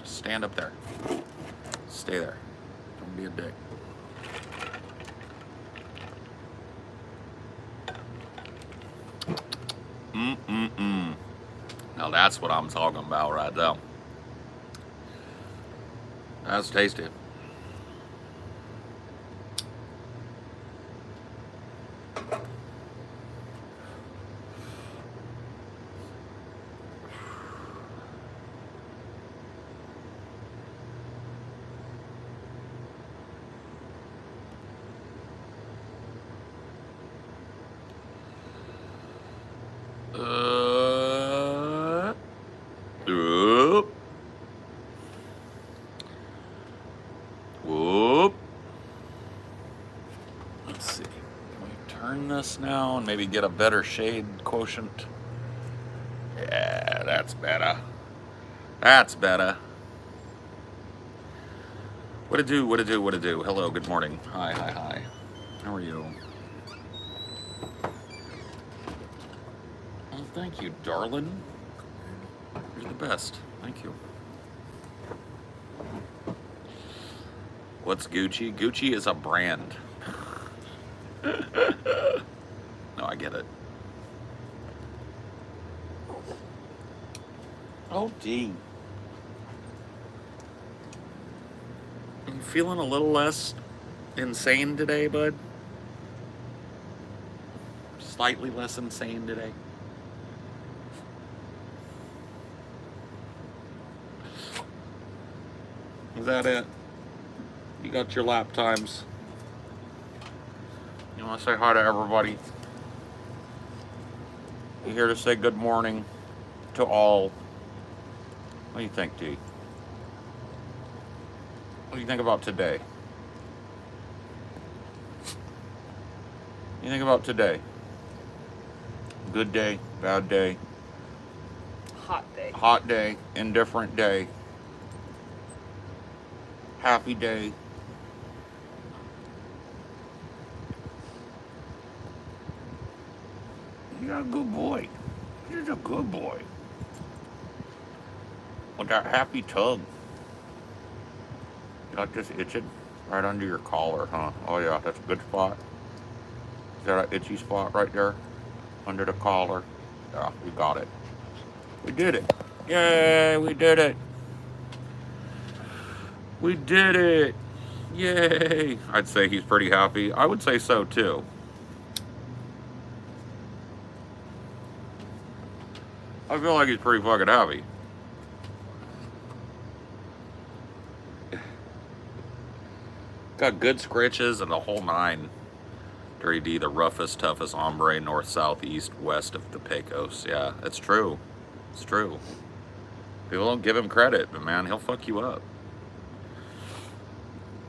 Stand up there. Stay there. Don't be a dick. Now that's what I'm talking about right now. That's tasty. Whoop. Let's see. Can we turn this now and maybe get a better shade quotient? Yeah, that's better. That's better. What it do? What it do? What it do? Hello, good morning. Hi, hi, hi. How are you? Oh, thank you, darling. You're the best. Thank you. What's Gucci? Gucci is a brand. No, I get it. Oh, gee. I'm feeling a little less insane today, bud. Slightly less insane today. Is that it? You got your lap times. You want to say hi to everybody? You here to say good morning to all? What do you think, D? What do you think about today? What do you think about today? Good day, bad day? Hot day. Hot day, indifferent day. Happy day. You're a good boy. You're a good boy. With that happy tug. You got this itching right under your collar, huh? Oh yeah, that's a good spot. Is that an itchy spot right there? Under the collar? Yeah, we got it. We did it. Yay, we did it. We did it. Yay. I'd say he's pretty happy. I would say so too. I feel like he's pretty fucking happy. Got good scratches and the whole nine. Dirty D, the roughest, toughest hombre, north, south, east, west of the Pecos. Yeah, it's true. It's true. People don't give him credit, but man, he'll fuck you up.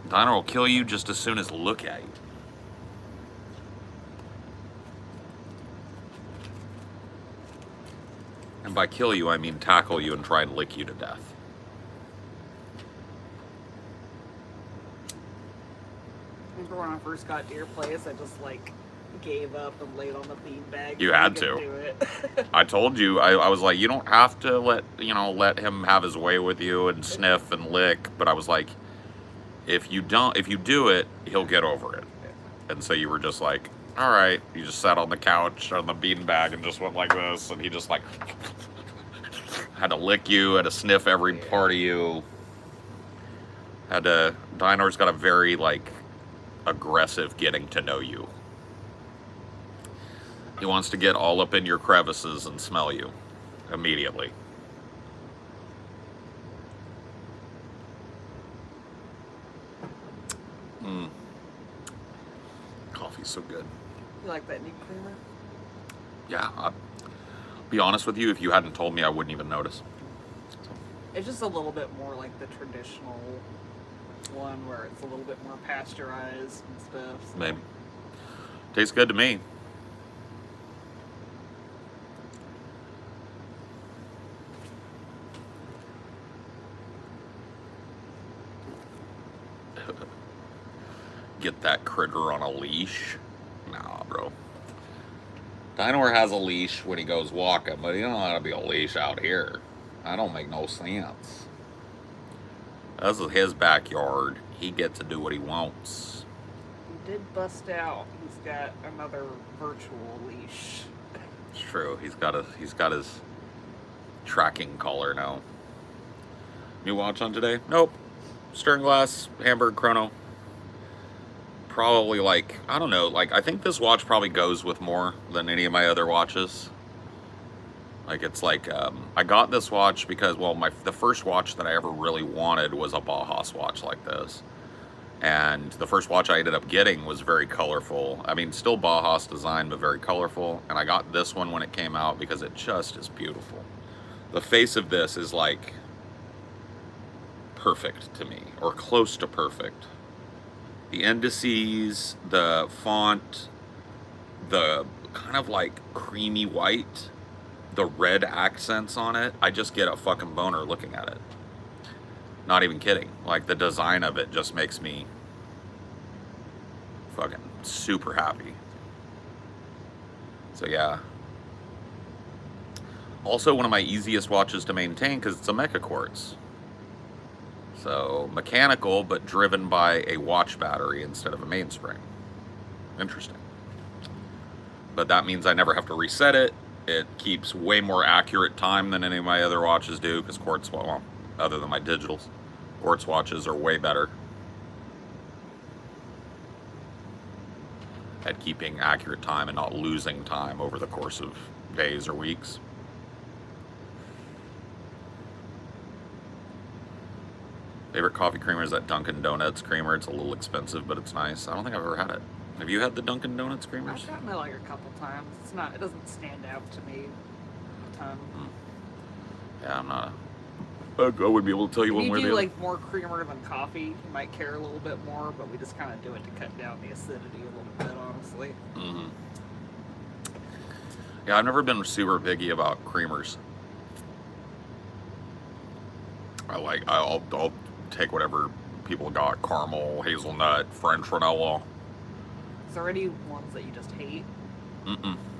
Diner will kill you just as soon as look at you. And by kill you, I mean tackle you and try and lick you to death. Remember when I first got to your place, I just like gave up and laid on the beanbag. You had to. Do it. I told you, I was like, you don't have to let him have his way with you and sniff and lick, but I was like, if you do it, he'll get over it. And so you were just like, all right. You just sat on the couch on the beanbag and just went like this, and he just like had to lick you, had to sniff every part of you. Dinor's got a very like aggressive getting to know you. He wants to get all up in your crevices and smell you immediately. Coffee's so good. You like that new creamer? Yeah, I'll be honest with you, if you hadn't told me, I wouldn't even notice. So. It's just a little bit more like the traditional one where it's a little bit more pasteurized and stuff. So. Maybe. Tastes good to me. Get that critter on a leash? Nah, bro. Dinor has a leash when he goes walking, but he don't have to be a leash out here. That don't make no sense. This is his backyard. He gets to do what he wants. He did bust out. He's got another virtual leash. It's true. He's got his tracking collar now. New watch on today? Nope. Stern glass, Hamburg chrono. Probably like, I don't know, like I think this watch probably goes with more than any of my other watches. Like it's like, I got this watch because, well, the first watch that I ever really wanted was a Bauhaus watch like this. And the first watch I ended up getting was very colorful. I mean, still Bauhaus design, but very colorful. And I got this one when it came out because it just is beautiful. The face of this is like perfect to me, or close to perfect. The indices, the font, the kind of like creamy white, the red accents on it, I just get a fucking boner looking at it. Not even kidding. Like the design of it just makes me fucking super happy. So yeah. Also one of my easiest watches to maintain because it's a mecha quartz. So mechanical, but driven by a watch battery instead of a mainspring. Interesting. But that means I never have to reset it. It keeps way more accurate time than any of my other watches do, because quartz, well, other than my digitals, quartz watches are way better at keeping accurate time and not losing time over the course of days or weeks. Favorite coffee creamer is that Dunkin' Donuts creamer. It's a little expensive, but it's nice. I don't think I've ever had it. Have you had the Dunkin' Donuts creamers? I've gotten it like a couple times. It doesn't stand out to me a ton. Yeah, I'm not I wouldn't be able to tell you one way or the You do other. like more creamer than coffee, you might care a little bit more, but we just kind of do it to cut down the acidity a little bit, honestly. Yeah, I've never been super picky about creamers. I'll take whatever people got: caramel, hazelnut, French vanilla. Is there any ones that you just hate?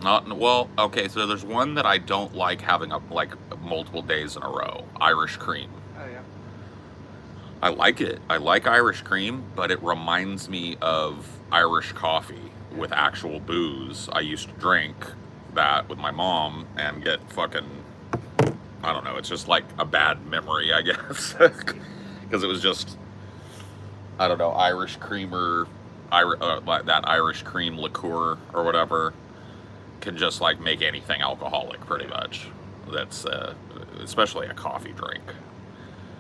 Not well. Okay, so there's one that I don't like having up like multiple days in a row. Irish cream. Oh yeah. I like it. I like Irish cream, but it reminds me of Irish coffee with actual booze. I used to drink that with my mom and get fucking, I don't know, it's just like a bad memory, I guess. Because it was just, I don't know, Irish creamer, like that Irish cream liqueur or whatever can just like make anything alcoholic pretty much. That's, especially a coffee drink.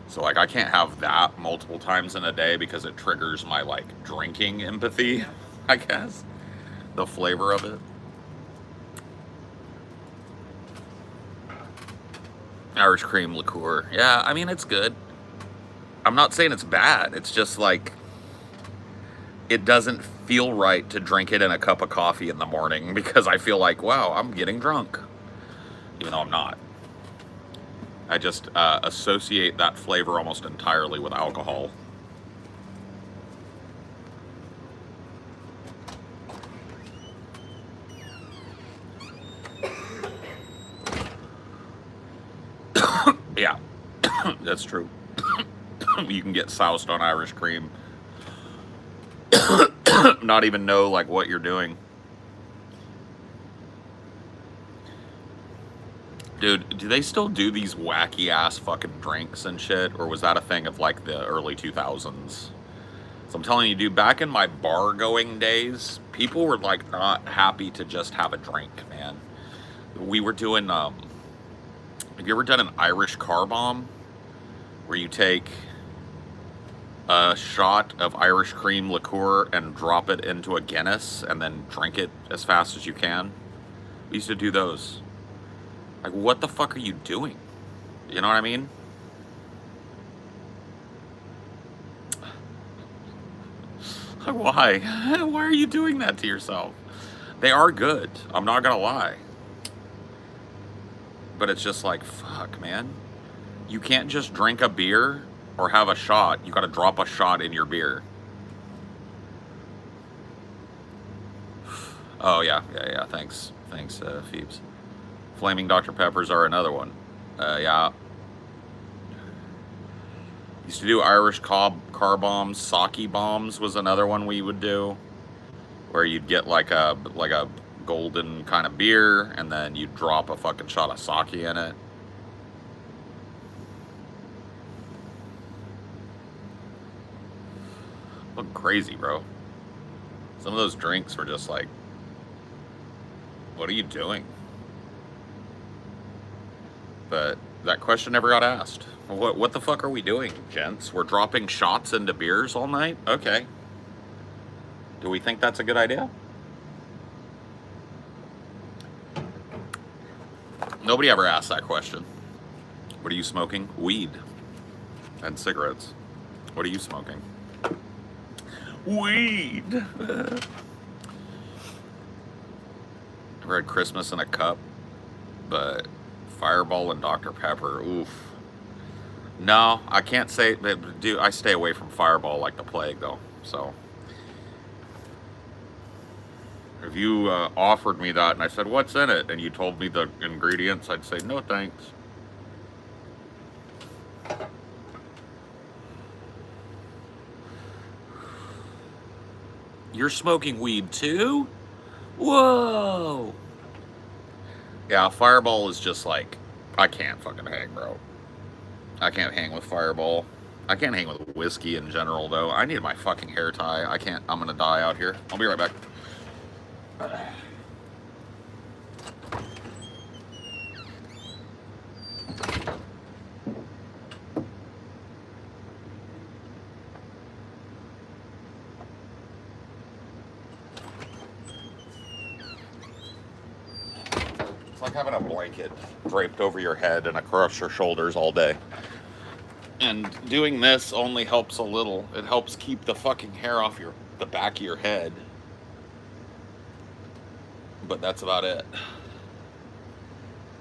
So like I can't have that multiple times in a day because it triggers my like drinking empathy, I guess. The flavor of it. Irish cream liqueur. Yeah, I mean, it's good. I'm not saying it's bad. It's just like, it doesn't feel right to drink it in a cup of coffee in the morning because I feel like, wow, I'm getting drunk. Even though I'm not. I just associate that flavor almost entirely with alcohol. Yeah, that's true. You can get soused on Irish cream. Not even know like what you're doing. Dude, do they still do these wacky ass fucking drinks and shit? Or was that a thing of like the early 2000s? So I'm telling you, dude, back in my bar going days, people were like not happy to just have a drink, man. We were doing, have you ever done an Irish car bomb? Where you take a shot of Irish cream liqueur and drop it into a Guinness and then drink it as fast as you can? We used to do those. Like, what the fuck are you doing? You know what I mean? Why? Why are you doing that to yourself? They are good. I'm not gonna lie. But it's just like, fuck, man. You can't just drink a beer or have a shot. You gotta drop a shot in your beer. Oh, yeah. Thanks, Phoebes. Flaming Dr. Peppers are another one. Yeah. Used to do Irish car bombs. Sake bombs was another one we would do, where you'd get like a golden kind of beer, and then you'd drop a fucking shot of sake in it. Look crazy, bro. Some of those drinks were just like, what are you doing? But that question never got asked. What the fuck are we doing, gents? We're dropping shots into beers all night? Okay. Do we think that's a good idea? Nobody ever asked that question. What are you smoking? Weed. And cigarettes. What are you smoking? Weed. Ever had Christmas in a cup? But Fireball and Dr. Pepper, oof. No, I can't say, I stay away from Fireball like the plague though, so. If you offered me that and I said, what's in it? And you told me the ingredients, I'd say, no thanks. You're smoking weed too? Whoa! Yeah, Fireball is just like, I can't fucking hang, bro. I can't hang with Fireball. I can't hang with whiskey in general, though. I need my fucking hair tie. I can't, I'm gonna die out here. I'll be right back. It's like having a blanket draped over your head and across your shoulders all day. And doing this only helps a little. It helps keep the fucking hair off the back of your head. But that's about it.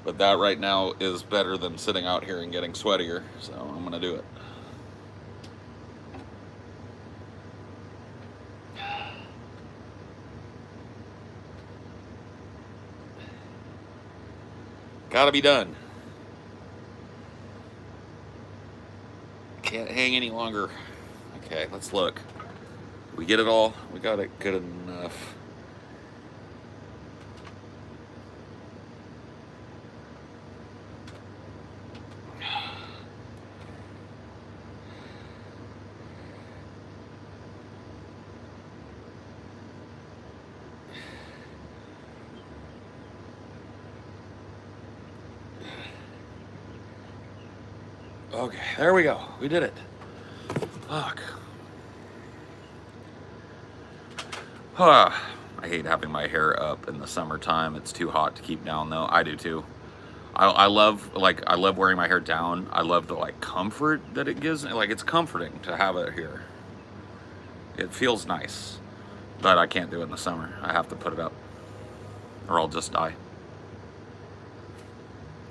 But that right now is better than sitting out here and getting sweatier, so I'm gonna do it. Gotta be done. Can't hang any longer. Okay, let's look. We get it all. We got it good enough. Okay, there we go. We did it. Fuck. I hate having my hair up in the summertime. It's too hot to keep down, though. I do too. I love wearing my hair down. I love the like comfort that it gives. Like, it's comforting to have it here. It feels nice, but I can't do it in the summer. I have to put it up, or I'll just die.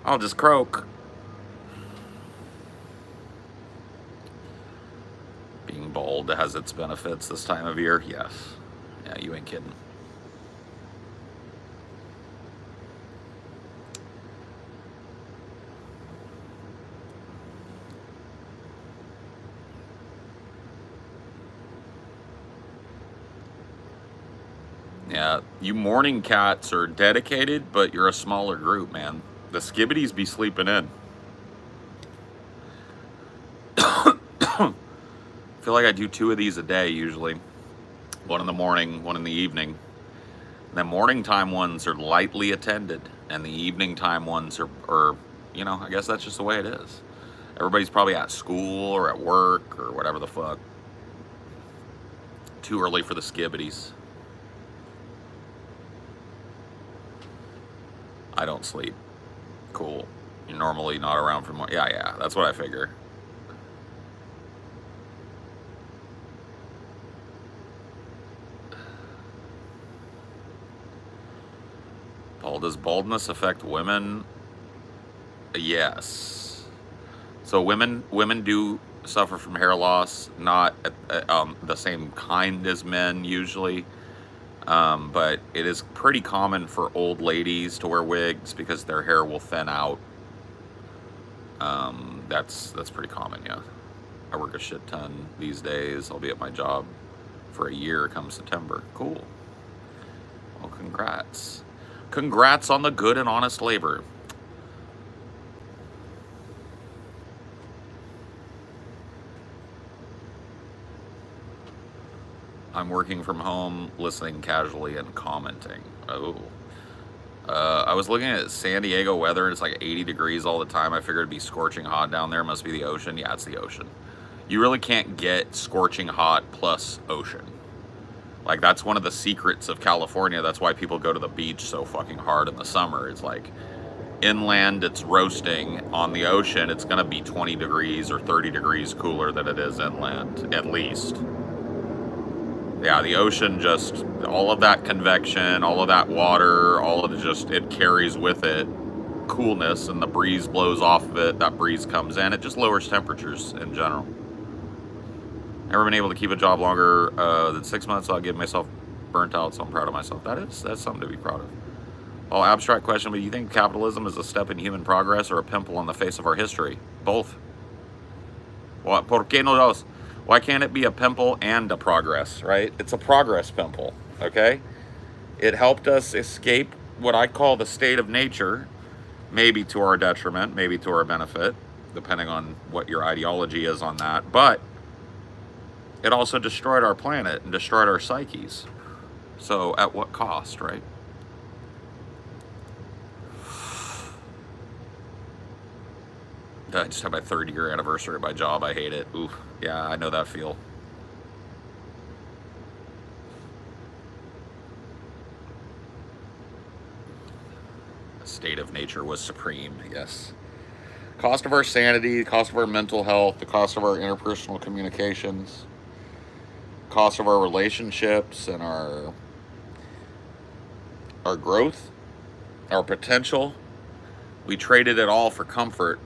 I'll just croak. Being bald has its benefits this time of year. Yes. Yeah, you ain't kidding. Yeah, you morning cats are dedicated, but you're a smaller group, man. The skibbities be sleeping in. I feel like I do 2 of these a day usually. One in the morning, one in the evening. The morning time ones are lightly attended, and the evening time ones are, you know, I guess that's just the way it is. Everybody's probably at school or at work or whatever the fuck. Too early for the skibbities. I don't sleep. Cool. You're normally not around for more. Yeah, that's what I figure. Does baldness affect women? Yes. So women do suffer from hair loss, not the same kind as men usually, but it is pretty common for old ladies to wear wigs because their hair will thin out. That's pretty common, yeah. I work a shit ton these days. I'll be at my job for a year come September. Cool. Well, congrats. Congrats on the good and honest labor. I'm working from home, listening casually and commenting. Oh. I was looking at San Diego weather. It's like 80 degrees all the time. I figured it'd be scorching hot down there. Must be the ocean. Yeah, it's the ocean. You really can't get scorching hot plus ocean. Like, that's one of the secrets of California. That's why people go to the beach so fucking hard in the summer. It's like, inland, it's roasting. On the ocean, it's going to be 20 degrees or 30 degrees cooler than it is inland, at least. Yeah, the ocean just, all of that convection, all of that water, all of it just, it carries with it coolness, and the breeze blows off of it. That breeze comes in. It just lowers temperatures in general. Never been able to keep a job longer than 6 months without getting myself burnt out, so I'm proud of myself. That's something to be proud of. Well, abstract question, but do you think capitalism is a step in human progress or a pimple on the face of our history? Both. What? ¿Por qué no dos? Why can't it be a pimple and a progress, right? It's a progress pimple, okay? It helped us escape what I call the state of nature, maybe to our detriment, maybe to our benefit, depending on what your ideology is on that. But it also destroyed our planet and destroyed our psyches. So at what cost, right? I just had my 3rd-year anniversary of my job. I hate it. Ooh, yeah, I know that feel. The state of nature was supreme, yes. Cost of our sanity, cost of our mental health, the cost of our interpersonal communications, cost of our relationships and our growth, our potential. We traded it all for comfort.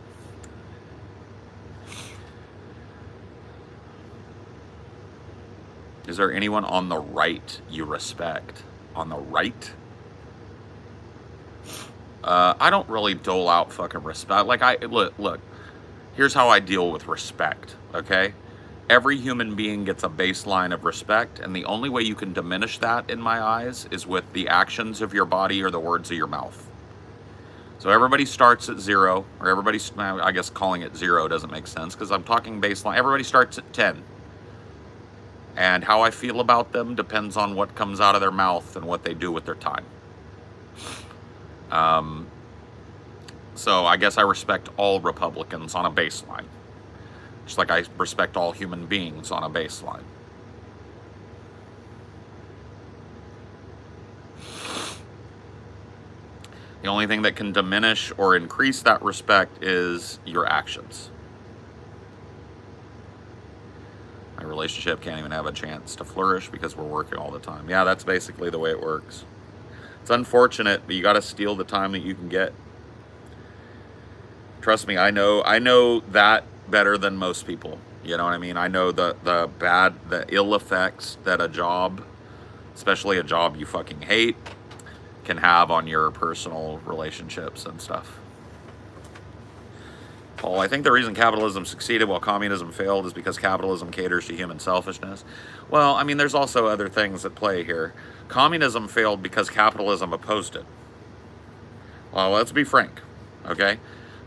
Is there anyone on the right you respect? On the right? I don't really dole out fucking respect. Like, look, here's how I deal with respect, okay? Every human being gets a baseline of respect, and the only way you can diminish that, in my eyes, is with the actions of your body or the words of your mouth. So everybody starts at 0, or I guess calling it 0 doesn't make sense, because I'm talking baseline. Everybody starts at 10. And how I feel about them depends on what comes out of their mouth and what they do with their time. So I guess I respect all Republicans on a baseline. Just like I respect all human beings on a baseline. The only thing that can diminish or increase that respect is your actions. My relationship can't even have a chance to flourish because we're working all the time. Yeah, that's basically the way it works. It's unfortunate, but you got to steal the time that you can get. Trust me, I know that better than most people. You know what I mean? I know the ill effects that a job, especially a job you fucking hate, can have on your personal relationships and stuff. Paul, I think the reason capitalism succeeded while communism failed is because capitalism caters to human selfishness. Well, I mean, there's also other things at play here. Communism failed because capitalism opposed it. Well, let's be frank, okay?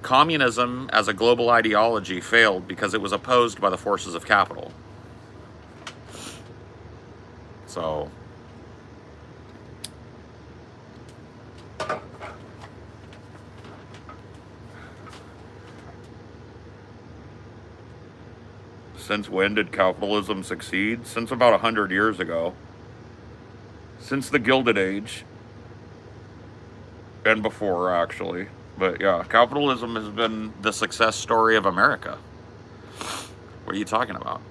Communism as a global ideology failed because it was opposed by the forces of capital. So, since when did capitalism succeed? Since about 100 years ago. Since the Gilded Age. And before, actually. But yeah, capitalism has been the success story of America. What are you talking about?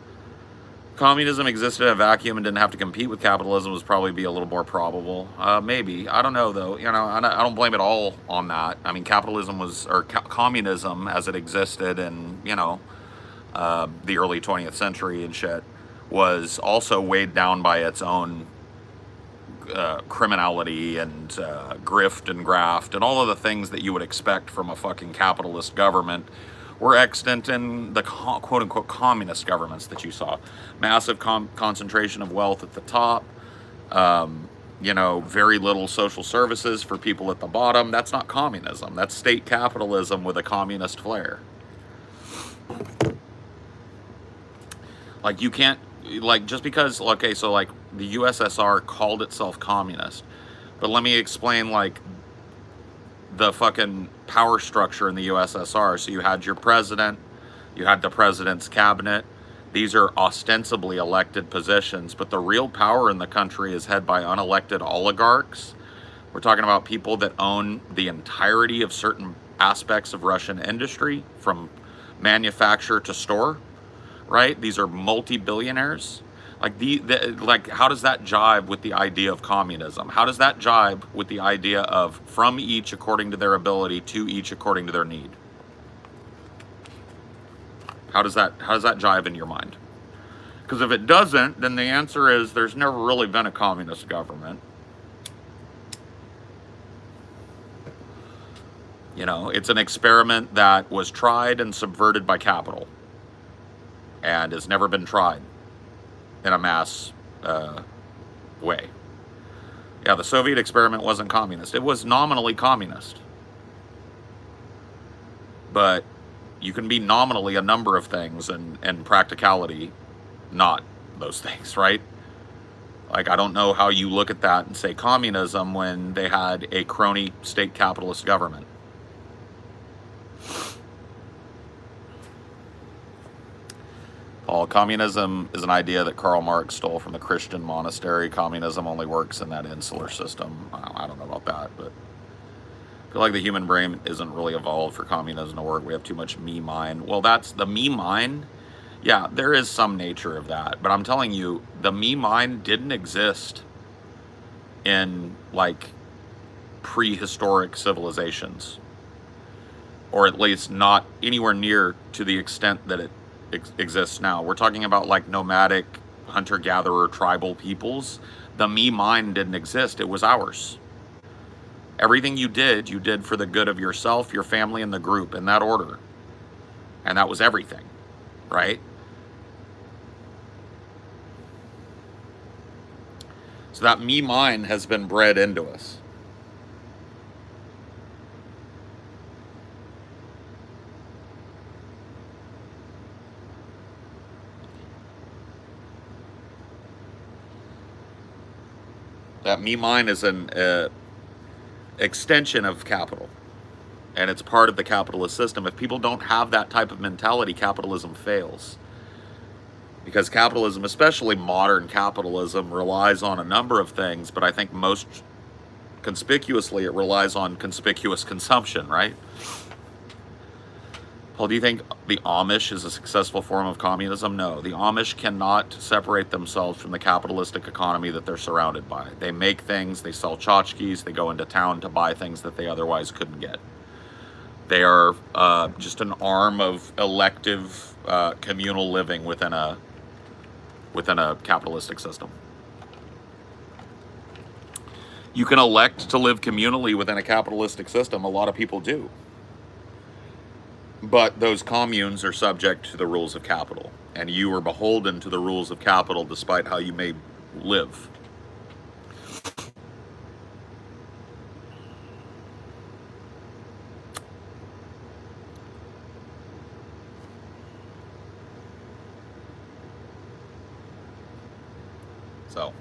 Communism existed in a vacuum and didn't have to compete with capitalism was probably be a little more probable. Maybe. I don't know, though. You know, I don't blame it all on that. I mean, capitalism was, or communism as it existed in, you know, the early 20th century and shit, was also weighed down by its own criminality and grift and graft and all of the things that you would expect from a fucking capitalist government were extant in the quote-unquote communist governments that you saw. Massive concentration of wealth at the top, you know, very little social services for people at the bottom. That's not communism. That's state capitalism with a communist flair. Like, you can't, like, just because, okay, so, like, the USSR called itself communist, but let me explain, like, the fucking power structure in the USSR. So you had your president, you had the president's cabinet. These are ostensibly elected positions, but the real power in the country is held by unelected oligarchs. We're talking about people that own the entirety of certain aspects of Russian industry, from manufacture to store, right? These are multi-billionaires. Like, like, how does that jive with the idea of communism? How does that jive with the idea of from each according to their ability, to each according to their need? How does that jive in your mind? Because if it doesn't, then the answer is there's never really been a communist government. You know, it's an experiment that was tried and subverted by capital, and has never been tried in a mass way. Yeah, the Soviet experiment wasn't communist. It was nominally communist. But you can be nominally a number of things and practicality not those things, right? Like, I don't know how you look at that and say communism when they had a crony state capitalist government. Paul, communism is an idea that Karl Marx stole from the Christian monastery. Communism only works in that insular system. I don't know about that, but I feel like the human brain isn't really evolved for communism to work. We have too much me mind. Well, that's the me mind. Yeah, there is some nature of that, but I'm telling you, the me mind didn't exist in, like, prehistoric civilizations, or at least not anywhere near to the extent that it exists now. We're talking about, like, nomadic, hunter-gatherer, tribal peoples. The me mind didn't exist. It was ours. Everything you did for the good of yourself, your family, and the group, in that order. And that was everything, right? So that me mind has been bred into us. That me mind is an extension of capital, and it's part of the capitalist system. If people don't have that type of mentality, capitalism fails. Because capitalism, especially modern capitalism, relies on a number of things, but I think most conspicuously it relies on conspicuous consumption, right? Paul, do you think the Amish is a successful form of communism? No, the Amish cannot separate themselves from the capitalistic economy that they're surrounded by. They make things, they sell tchotchkes, they go into town to buy things that they otherwise couldn't get. They are just an arm of elective communal living within a capitalistic system. You can elect to live communally within a capitalistic system. A lot of people do. But those communes are subject to the rules of capital, and you are beholden to the rules of capital despite how you may live. So,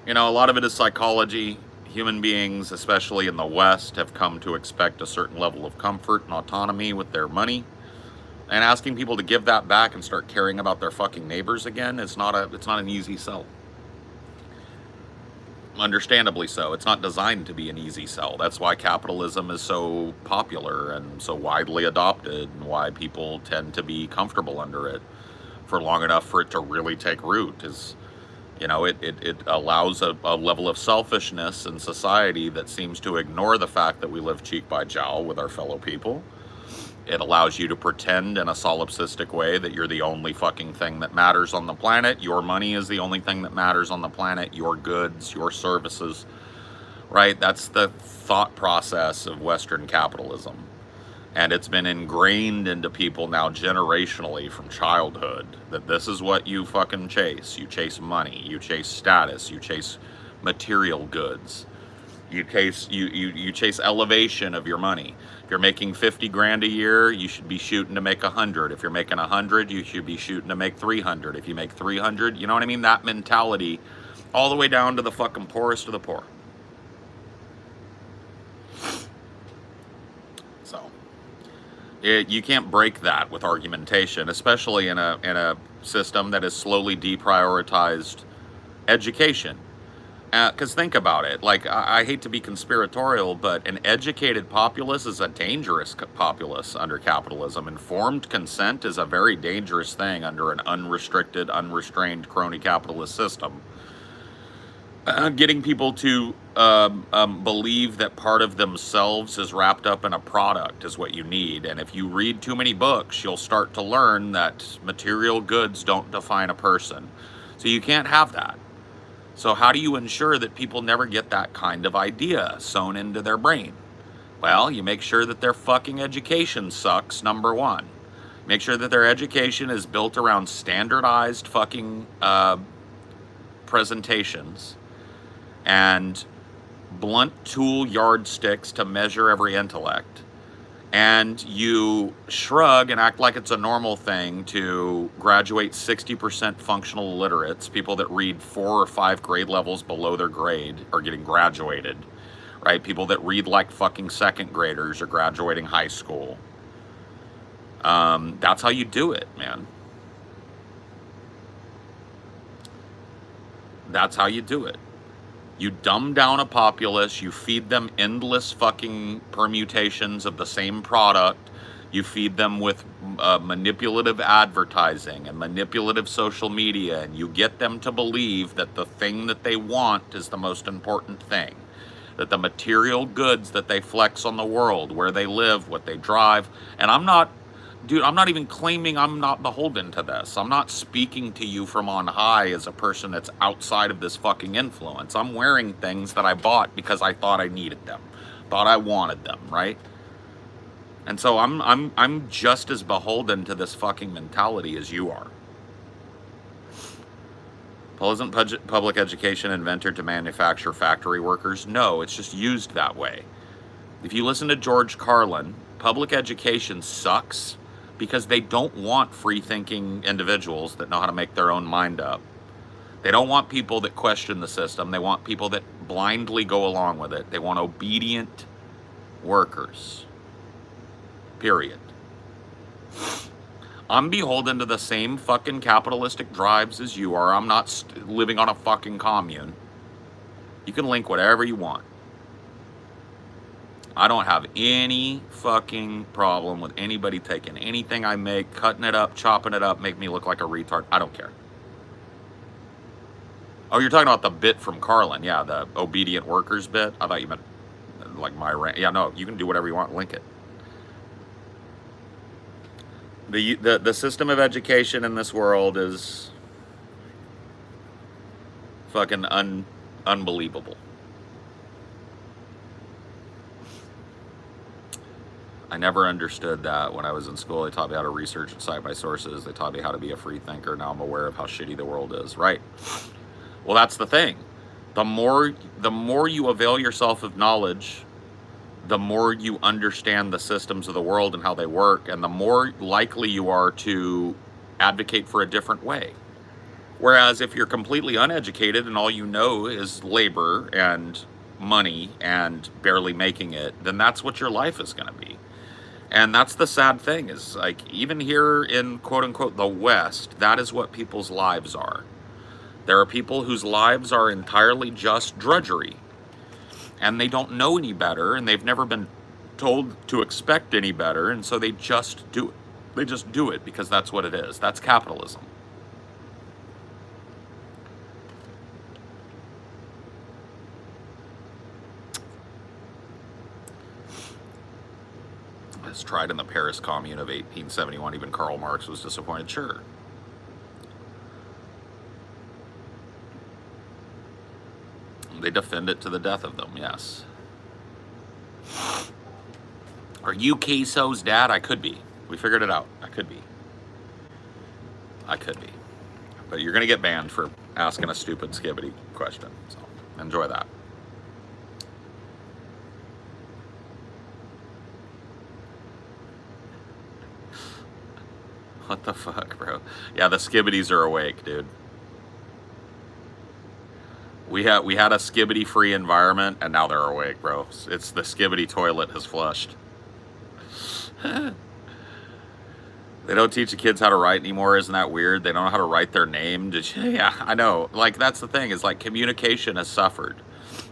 you know, a lot of it is psychology. Human beings, especially in the West, have come to expect a certain level of comfort and autonomy with their money. And asking people to give that back and start caring about their fucking neighbors again, it's not an easy sell. Understandably so. It's not designed to be an easy sell. That's why capitalism is so popular and so widely adopted, and why people tend to be comfortable under it for long enough for it to really take root. Is, you know, it allows a level of selfishness in society that seems to ignore the fact that we live cheek by jowl with our fellow people. It allows you to pretend in a solipsistic way that you're the only fucking thing that matters on the planet. Your money is the only thing that matters on the planet. Your goods, your services, right? That's the thought process of Western capitalism. And it's been ingrained into people now generationally from childhood that this is what you fucking chase. You chase money, you chase status, you chase material goods. You chase elevation of your money. If you're making 50 grand a year, you should be shooting to make 100. If you're making 100, you should be shooting to make 300. If you make 300, you know what I mean? That mentality all the way down to the fucking poorest of the poor. So you can't break that with argumentation, especially in a system that has slowly deprioritized education. Because think about it, like, I hate to be conspiratorial, but an educated populace is a dangerous populace under capitalism. Informed consent is a very dangerous thing under an unrestricted, unrestrained crony capitalist system. Getting people to believe that part of themselves is wrapped up in a product is what you need. And if you read too many books, you'll start to learn that material goods don't define a person. So you can't have that. So how do you ensure that people never get that kind of idea sewn into their brain? Well, you make sure that their fucking education sucks, number one. Make sure that their education is built around standardized fucking presentations and blunt tool yardsticks to measure every intellect. And you shrug and act like it's a normal thing to graduate 60% functional illiterates, people that read 4 or 5 grade levels below their grade are getting graduated, right? People that read like fucking second graders are graduating high school. That's how you do it, man. That's how you do it. You dumb down a populace, you feed them endless fucking permutations of the same product, you feed them with manipulative advertising and manipulative social media, and you get them to believe that the thing that they want is the most important thing. That the material goods that they flex on the world, where they live, what they drive, and I'm not even claiming I'm not beholden to this. I'm not speaking to you from on high as a person that's outside of this fucking influence. I'm wearing things that I bought because I thought I needed them, thought I wanted them, right? And so I'm just as beholden to this fucking mentality as you are. Well, isn't public education invented to manufacture factory workers? No, it's just used that way. If you listen to George Carlin, public education sucks because they don't want free-thinking individuals that know how to make their own mind up. They don't want people that question the system. They want people that blindly go along with it. They want obedient workers. Period. I'm beholden to the same fucking capitalistic drives as you are. I'm not living on a fucking commune. You can link whatever you want. I don't have any fucking problem with anybody taking anything I make, cutting it up, chopping it up, make me look like a retard. I don't care. Oh, you're talking about the bit from Carlin. Yeah, the obedient workers bit. I thought you meant like my rant. Yeah, no, you can do whatever you want. Link it. The system of education in this world is fucking unbelievable. I never understood that when I was in school. They taught me how to research and cite my sources. They taught me how to be a free thinker. Now I'm aware of how shitty the world is. Right. Well, that's the thing. The more you avail yourself of knowledge, the more you understand the systems of the world and how they work, and the more likely you are to advocate for a different way. Whereas if you're completely uneducated and all you know is labor and money and barely making it, then that's what your life is going to be. And that's the sad thing, is like, even here in quote unquote the West, that is what people's lives are. There are people whose lives are entirely just drudgery, and they don't know any better, and they've never been told to expect any better, and so they just do it. They just do it because that's what it is. That's capitalism. It's tried in the Paris Commune of 1871. Even Karl Marx was disappointed. Sure. They defend it to the death of them, yes. Are you Queso's dad? I could be. We figured it out. I could be. I could be. But you're going to get banned for asking a stupid skibbity question. So enjoy that. What the fuck, bro? Yeah, the skibbities are awake, dude. We had a skibbity-free environment, and now they're awake, bro. It's the skibbity toilet has flushed. They don't teach the kids how to write anymore. Isn't that weird? They don't know how to write their name. Yeah, I know. Like, that's the thing, is like communication has suffered.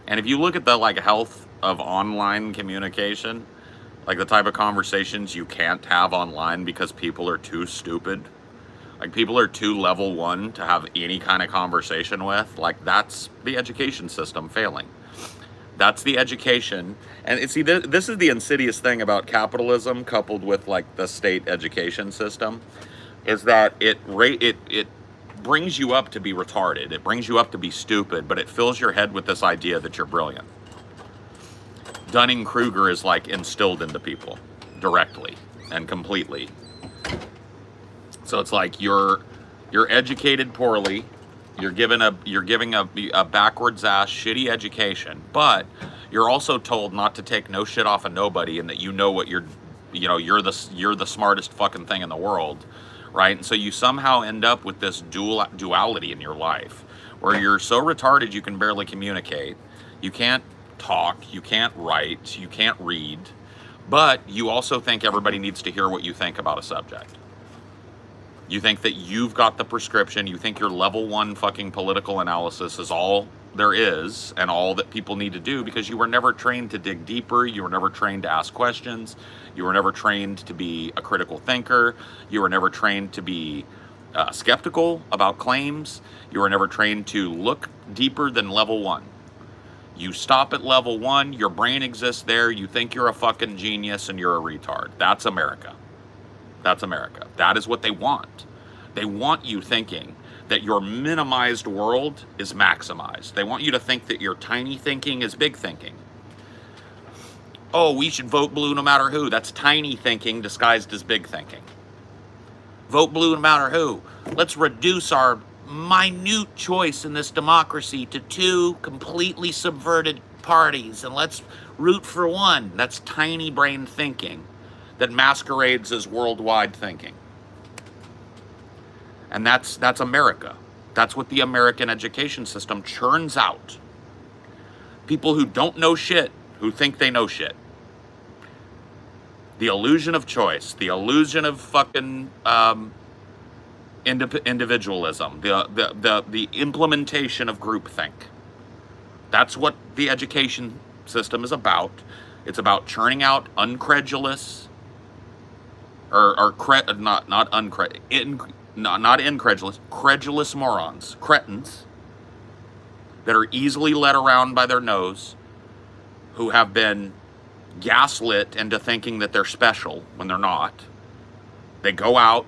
And if you look at the like health of online communication, like the type of conversations you can't have online because people are too stupid. Like, people are too level 1 to have any kind of conversation with. Like, that's the education system failing. That's the education. And see, this is the insidious thing about capitalism coupled with like the state education system, is that it brings you up to be retarded. It brings you up to be stupid, but it fills your head with this idea that you're brilliant. Dunning-Kruger is like instilled into people directly and completely. So it's like you're educated poorly. You're giving a backwards ass shitty education, but you're also told not to take no shit off of nobody, and that you know what you're the smartest fucking thing in the world, right? And so you somehow end up with this duality in your life, where you're so retarded you can barely communicate, you can't talk, you can't write, you can't read, but you also think everybody needs to hear what you think about a subject. You think that you've got the prescription. You think your level 1 fucking political analysis is all there is and all that people need to do, because you were never trained to dig deeper. You were never trained to ask questions. You were never trained to be a critical thinker. You were never trained to be skeptical about claims. You were never trained to look deeper than level 1. You stop at level 1, your brain exists there, you think you're a fucking genius and you're a retard. That's America. That's America. That is what they want. They want you thinking that your minimized world is maximized. They want you to think that your tiny thinking is big thinking. Oh, we should vote blue no matter who. That's tiny thinking disguised as big thinking. Vote blue no matter who. Let's reduce our minute choice in this democracy to 2 completely subverted parties, and let's root for one. That's tiny brain thinking that masquerades as worldwide thinking. And that's America. That's what the American education system churns out. People who don't know shit, who think they know shit. The illusion of choice, the illusion of fucking individualism, the implementation of groupthink. That's what the education system is about. It's about churning out uncredulous, not incredulous, credulous morons, cretins, that are easily led around by their nose, who have been gaslit into thinking that they're special when they're not. They go out,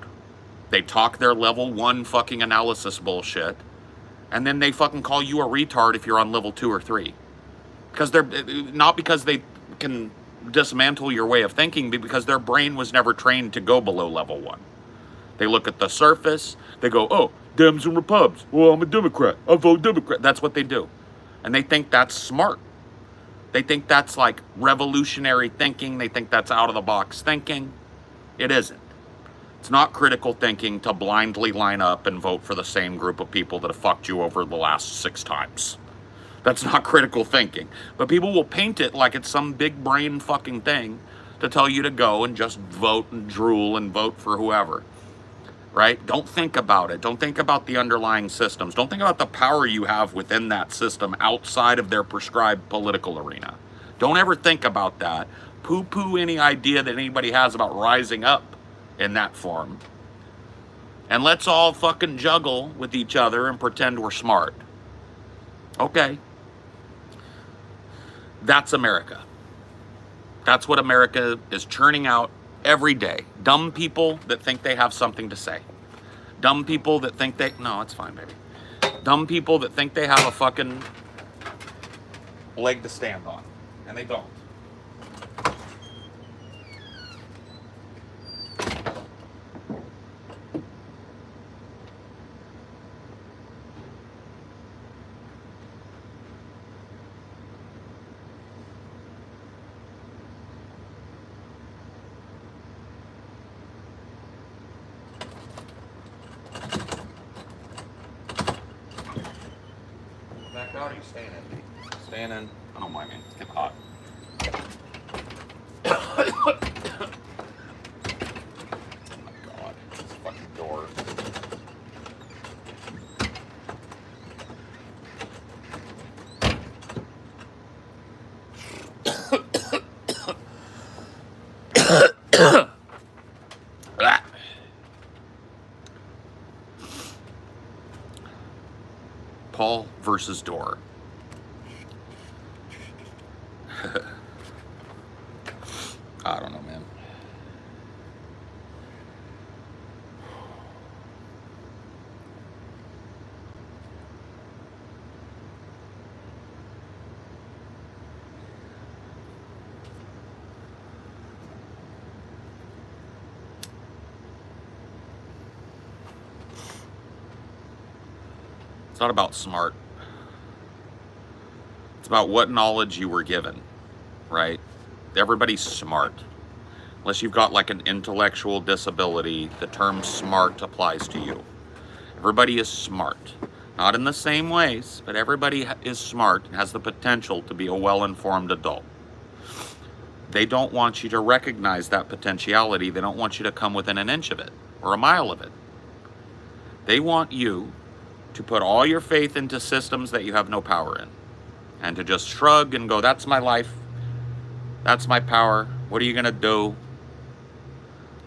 they talk their level 1 fucking analysis bullshit, and then they fucking call you a retard if you're on level 2 or 3. Because they're not because they can dismantle your way of thinking, but because their brain was never trained to go below level 1. They look at the surface, they go, oh, Dems and Repubs. Well, I'm a Democrat. I vote Democrat. That's what they do. And they think that's smart. They think that's like revolutionary thinking. They think that's out of the box thinking. It isn't. It's not critical thinking to blindly line up and vote for the same group of people that have fucked you over the last 6 times. That's not critical thinking. But people will paint it like it's some big brain fucking thing to tell you to go and just vote and drool and vote for whoever. Right? Don't think about it. Don't think about the underlying systems. Don't think about the power you have within that system outside of their prescribed political arena. Don't ever think about that. Poo-poo any idea that anybody has about rising up in that form. And let's all fucking juggle with each other and pretend we're smart. Okay. That's America. That's what America is churning out every day. Dumb people that think they have something to say. Dumb people that think they... No, it's fine, baby. Dumb people that think they have a fucking leg to stand on. And they don't. out or you staying in? Staying in? I don't mind, man. It's getting hot. Oh my god. This fucking door. Paul versus door. I don't know, man. It's not about smart. It's about what knowledge you were given, right? Everybody's smart. Unless you've got like an intellectual disability, the term smart applies to you. Everybody is smart. Not in the same ways, but everybody is smart and has the potential to be a well-informed adult. They don't want you to recognize that potentiality. They don't want you to come within an inch of it or a mile of it. They want you to put all your faith into systems that you have no power in, and to just shrug and go, that's my life, that's my power, what are you gonna do?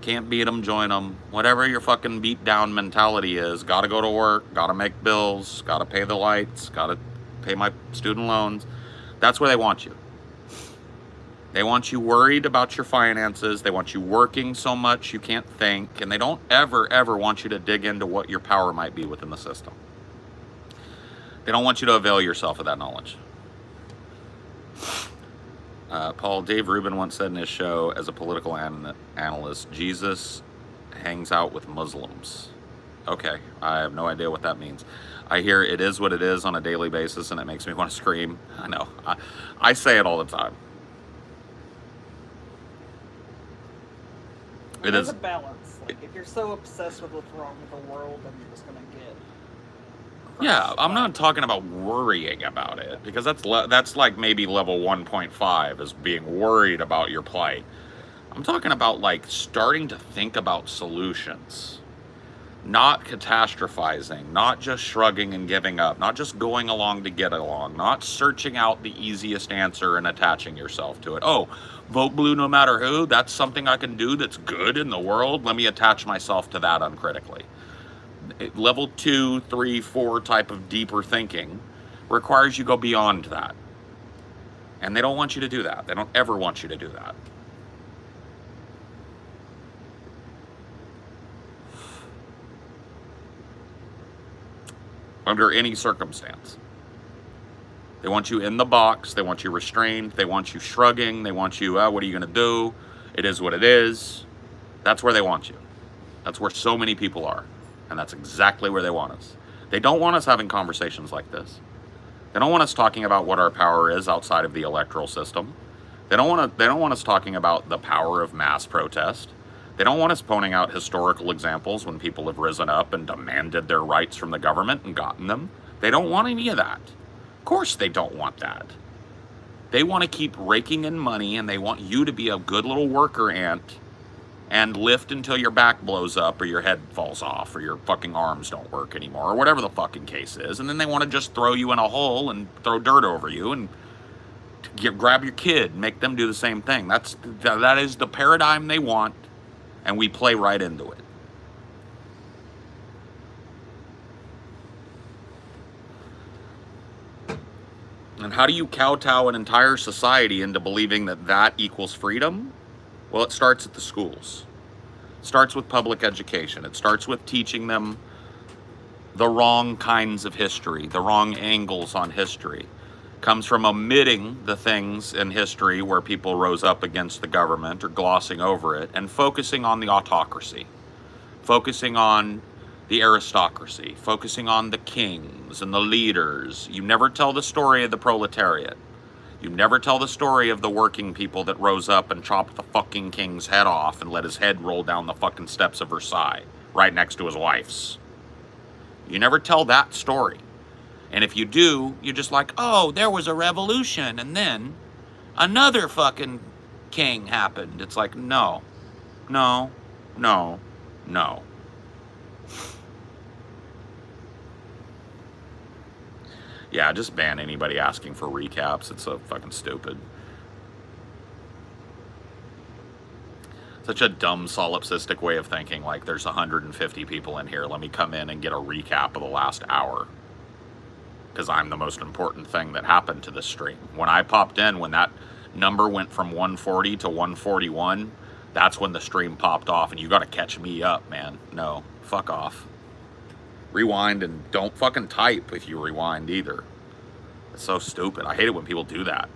Can't beat them, join them. Whatever your fucking beat down mentality is, gotta go to work, gotta make bills, gotta pay the lights, gotta pay my student loans. That's where they want you. They want you worried about your finances. They want you working so much you can't think, and they don't ever want you to dig into what your power might be within the system. They don't want you to avail yourself of that knowledge. Dave Rubin once said in his show, as a political analyst, Jesus hangs out with Muslims. Okay, I have no idea what that means. I hear it is what it is on a daily basis, and it makes me want to scream. I know. I say it all the time. There's a balance. Like, if you're so obsessed with what's wrong with the world, then you're just going to get... Yeah, I'm not talking about worrying about it, because that's like maybe level 1.5 is being worried about your plight. I'm talking about like starting to think about solutions, not catastrophizing, not just shrugging and giving up, not just going along to get along, not searching out the easiest answer and attaching yourself to it. Oh, vote blue no matter who, that's something I can do that's good in the world. Let me attach myself to that uncritically. Level 2, 3, 4 type of deeper thinking requires you go beyond that. And they don't want you to do that. They don't ever want you to do that. Under any circumstance. They want you in the box. They want you restrained. They want you shrugging. They want you, what are you going to do? It is what it is. That's where they want you. That's where so many people are. And that's exactly where they want us. They don't want us having conversations like this. They don't want us talking about what our power is outside of the electoral system. They don't want us talking about the power of mass protest. They don't want us pointing out historical examples when people have risen up and demanded their rights from the government and gotten them. They don't want any of that. Of course they don't want that. They want to keep raking in money, and they want you to be a good little worker ant and lift until your back blows up or your head falls off or your fucking arms don't work anymore or whatever the fucking case is. And then they want to just throw you in a hole and throw dirt over you and grab your kid and make them do the same thing. That is the paradigm they want, and we play right into it. And how do you kowtow an entire society into believing that that equals freedom? Well, it starts at the schools. It starts with public education. It starts with teaching them the wrong kinds of history, the wrong angles on history. It comes from omitting the things in history where people rose up against the government or glossing over it and focusing on the autocracy, focusing on the aristocracy, focusing on the kings and the leaders. You never tell the story of the proletariat. You never tell the story of the working people that rose up and chopped the fucking king's head off and let his head roll down the fucking steps of Versailles, right next to his wife's. You never tell that story. And if you do, you're just like, oh, there was a revolution, and then another fucking king happened. It's like, no, no, no, no. Yeah, just ban anybody asking for recaps. It's so fucking stupid. Such a dumb solipsistic way of thinking, like there's 150 people in here, let me come in and get a recap of the last hour. Because I'm the most important thing that happened to this stream. When I popped in, when that number went from 140 to 141, that's when the stream popped off, and you gotta catch me up, man. No, fuck off. Rewind, and don't fucking type if you rewind either. It's so stupid. I hate it when people do that.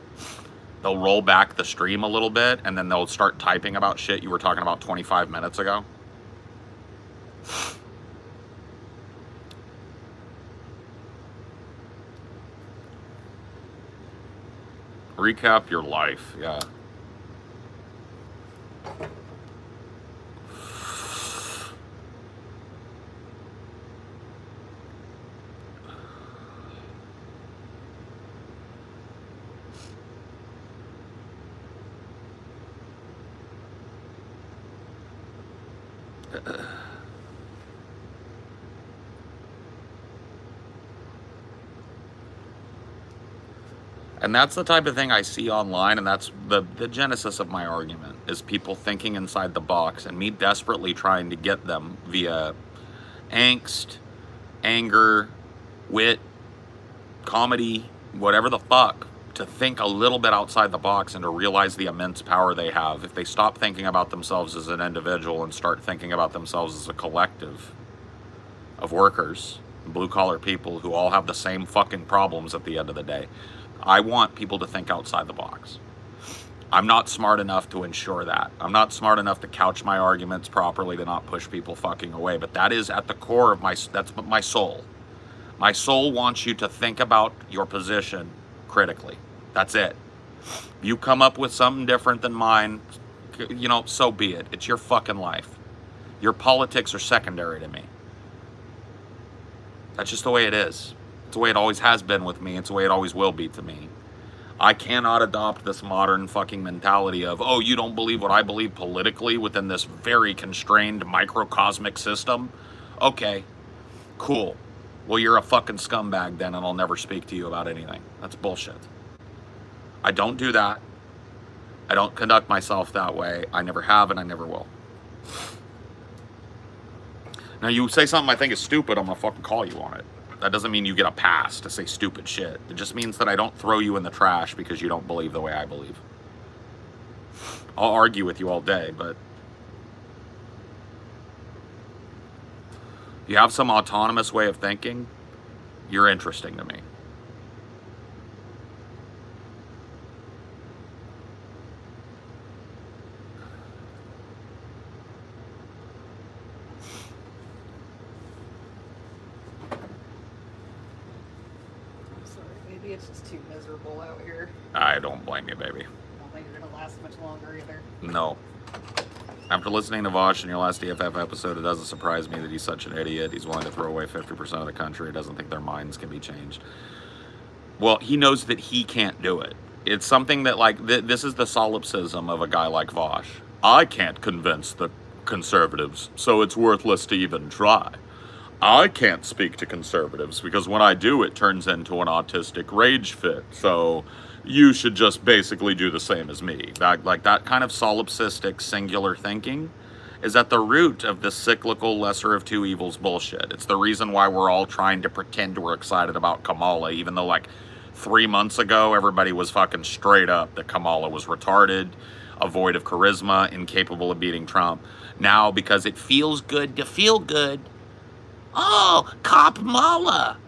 They'll roll back the stream a little bit, and then they'll start typing about shit you were talking about 25 minutes ago. Recap your life, yeah. And that's the type of thing I see online, and that's the genesis of my argument, is people thinking inside the box, and me desperately trying to get them via angst, anger, wit, comedy, whatever the fuck, to think a little bit outside the box and to realize the immense power they have if they stop thinking about themselves as an individual and start thinking about themselves as a collective of workers, blue-collar people who all have the same fucking problems at the end of the day. I want people to think outside the box. I'm not smart enough to ensure that. I'm not smart enough to couch my arguments properly to not push people fucking away, but that is at the core of that's my soul. My soul wants you to think about your position critically. That's it. If you come up with something different than mine, you know, so be it. It's your fucking life. Your politics are secondary to me. That's just the way it is. It's the way it always has been with me. It's the way it always will be to me. I cannot adopt this modern fucking mentality of, oh, you don't believe what I believe politically within this very constrained microcosmic system? Okay, cool. Well, you're a fucking scumbag then, and I'll never speak to you about anything. That's bullshit. I don't do that. I don't conduct myself that way. I never have, and I never will. Now, you say something I think is stupid, I'm gonna fucking call you on it. That doesn't mean you get a pass to say stupid shit. It just means that I don't throw you in the trash because you don't believe the way I believe. I'll argue with you all day, but if you have some autonomous way of thinking, you're interesting to me. Maybe it's just too miserable out here. I don't blame you, baby. I don't think you're gonna last much longer either. No. After listening to Vosh in your last DFF episode, it doesn't surprise me that he's such an idiot. He's willing to throw away 50% of the country. He doesn't think their minds can be changed. Well, he knows that he can't do it. It's something that, like, this is the solipsism of a guy like Vosh. I can't convince the conservatives, so it's worthless to even try. I can't speak to conservatives because when I do, it turns into an autistic rage fit. So you should just basically do the same as me. That kind of solipsistic singular thinking is at the root of the cyclical lesser of two evils bullshit. It's the reason why we're all trying to pretend we're excited about Kamala, even though like 3 months ago, everybody was fucking straight up that Kamala was retarded, void of charisma, incapable of beating Trump. Now, because it feels good to feel good, oh, Kamala.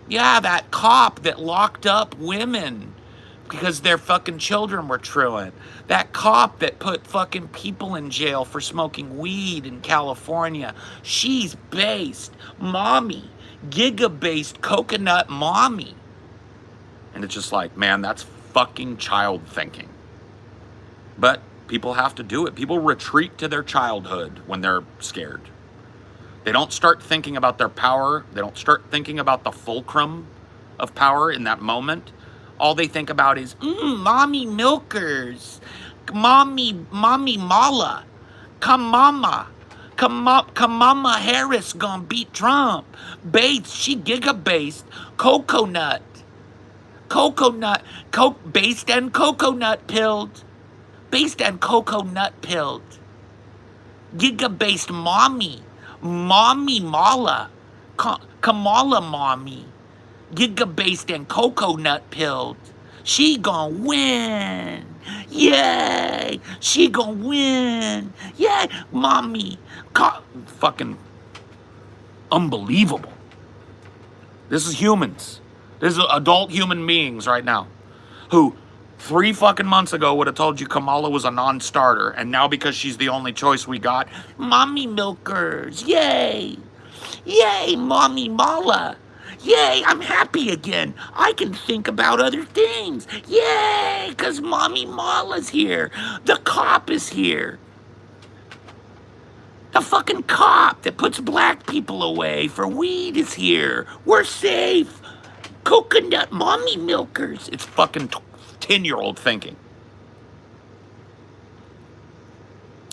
Yeah, that cop that locked up women because their fucking children were truant. That cop that put fucking people in jail for smoking weed in California. She's based. Mommy. Giga-based coconut mommy. And it's just like, man, that's fucking child thinking. But people have to do it. People retreat to their childhood when they're scared. They don't start thinking about their power. They don't start thinking about the fulcrum of power in that moment, all they think about is, mommy milkers, mommy Mala, Kamala Harris gonna beat Trump. Bates, she giga-based, coconut, based and coconut pilled, giga-based mommy Mala, Kamala mommy, giga-based and coconut pilled. She gonna win. Yay! She gonna win. Yay! Mommy. Fucking unbelievable. This is humans. This is adult human beings right now who 3 fucking months ago would have told you Kamala was a non-starter, and now because she's the only choice we got, mommy milkers. Yay! Yay, mommy Mala. Yay, I'm happy again. I can think about other things. Yay, because mommy Mala's here. The cop is here. The fucking cop that puts black people away for weed is here. We're safe. Coconut mommy milkers. It's fucking 10-year-old thinking.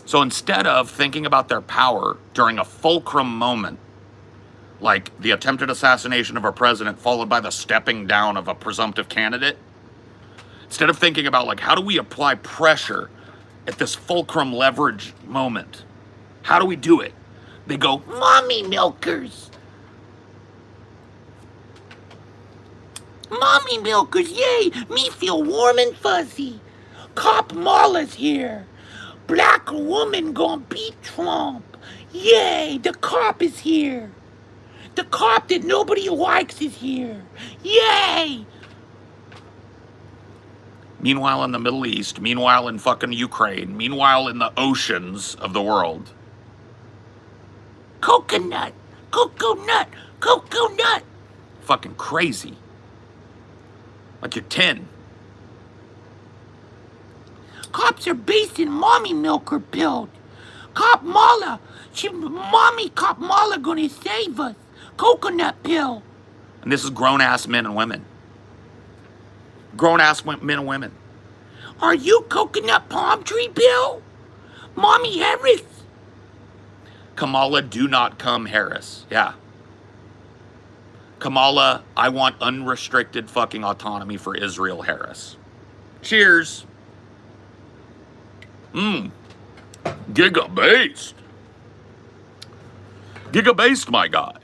So instead of thinking about their power during a fulcrum moment, like the attempted assassination of a president followed by the stepping down of a presumptive candidate, instead of thinking about, like, how do we apply pressure at this fulcrum leverage moment? How do we do it? They go, mommy milkers. Mommy milkers, yay, me feel warm and fuzzy. Cop Mala's here. Black woman gonna beat Trump. Yay, the cop is here. The cop that nobody likes is here. Yay! Meanwhile in the Middle East, meanwhile in fucking Ukraine, meanwhile in the oceans of the world. Coconut. Fucking crazy. Like you're 10. Cops are based in mommy milker pilled. Cop Mala. Mommy Cop Mala gonna save us. Coconut pill. And this is grown-ass men and women. Grown-ass men and women. Are you coconut palm tree pill? Mommy Harris. Kamala, do not come Harris. Yeah. Kamala, I want unrestricted fucking autonomy for Israel Harris. Cheers. Giga-based. Giga-based, my guy.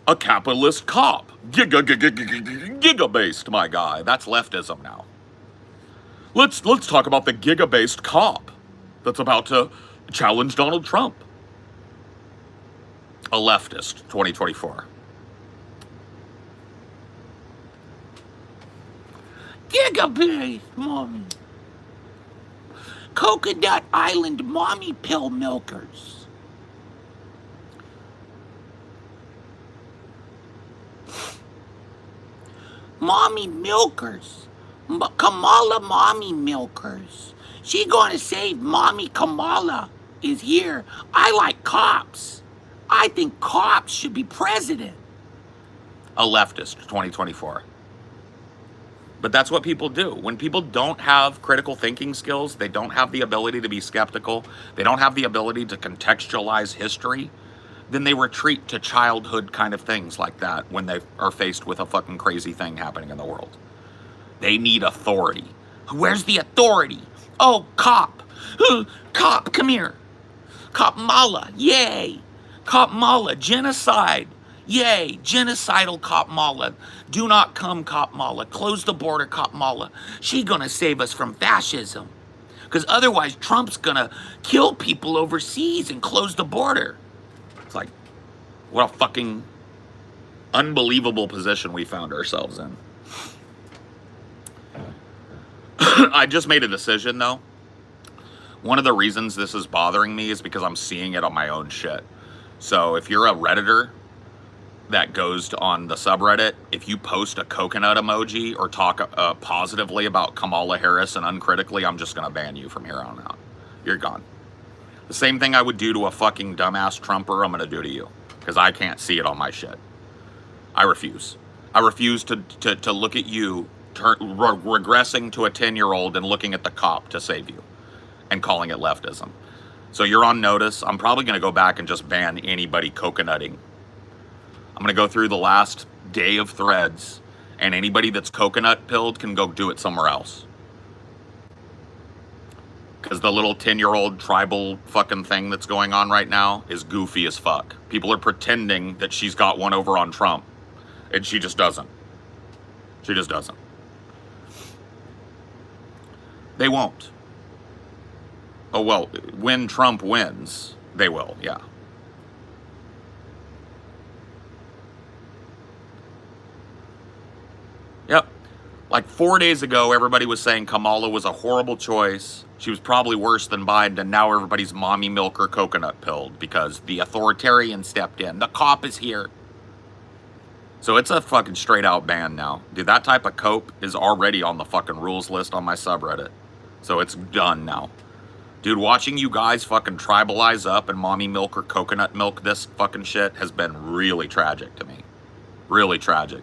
A capitalist cop. Giga-based, my guy. That's leftism now. Let's talk about the giga-based cop that's about to challenge Donald Trump. A leftist, 2024. Giga-based, mommy. Coconut Island mommy pill milkers. Mommy milkers. Kamala mommy milkers. She gonna save mommy. Kamala is here. I like cops. I think cops should be president. A leftist, 2024. But that's what people do. When people don't have critical thinking skills, they don't have the ability to be skeptical, they don't have the ability to contextualize history, then they retreat to childhood kind of things like that when they are faced with a fucking crazy thing happening in the world. They need authority. Where's the authority? Oh, cop. Cop, come here. Cop Mala, yay. Cop Mala, genocide. Yay, genocidal Cop Mala. Do not come, Cop Mala. Close the border, Cop Mala. She gonna save us from fascism. Because otherwise, Trump's gonna kill people overseas and close the border. It's like, what a fucking unbelievable position we found ourselves in. I just made a decision, though. One of the reasons this is bothering me is because I'm seeing it on my own shit. So if you're a Redditor that goes on the subreddit, if you post a coconut emoji or talk positively about Kamala Harris and uncritically, I'm just going to ban you from here on out. You're gone. The same thing I would do to a fucking dumbass Trumper, I'm going to do to you. Because I can't see it on my shit. I refuse. I refuse to look at you regressing to a 10-year-old and looking at the cop to save you and calling it leftism. So you're on notice. I'm probably going to go back and just ban anybody coconutting. I'm going to go through the last day of threads, and anybody that's coconut pilled can go do it somewhere else. Because the little 10-year-old tribal fucking thing that's going on right now is goofy as fuck. People are pretending that she's got one over on Trump, and she just doesn't. She just doesn't. They won't. Oh, well, when Trump wins, they will, yeah. Yep. Like 4 days ago, everybody was saying Kamala was a horrible choice. She was probably worse than Biden, and now everybody's mommy milker coconut pilled because the authoritarian stepped in. The cop is here. So it's a fucking straight out ban now. Dude, that type of cope is already on the fucking rules list on my subreddit. So it's done now. Dude, watching you guys fucking tribalize up and mommy milk or coconut milk this fucking shit has been really tragic to me. Really tragic.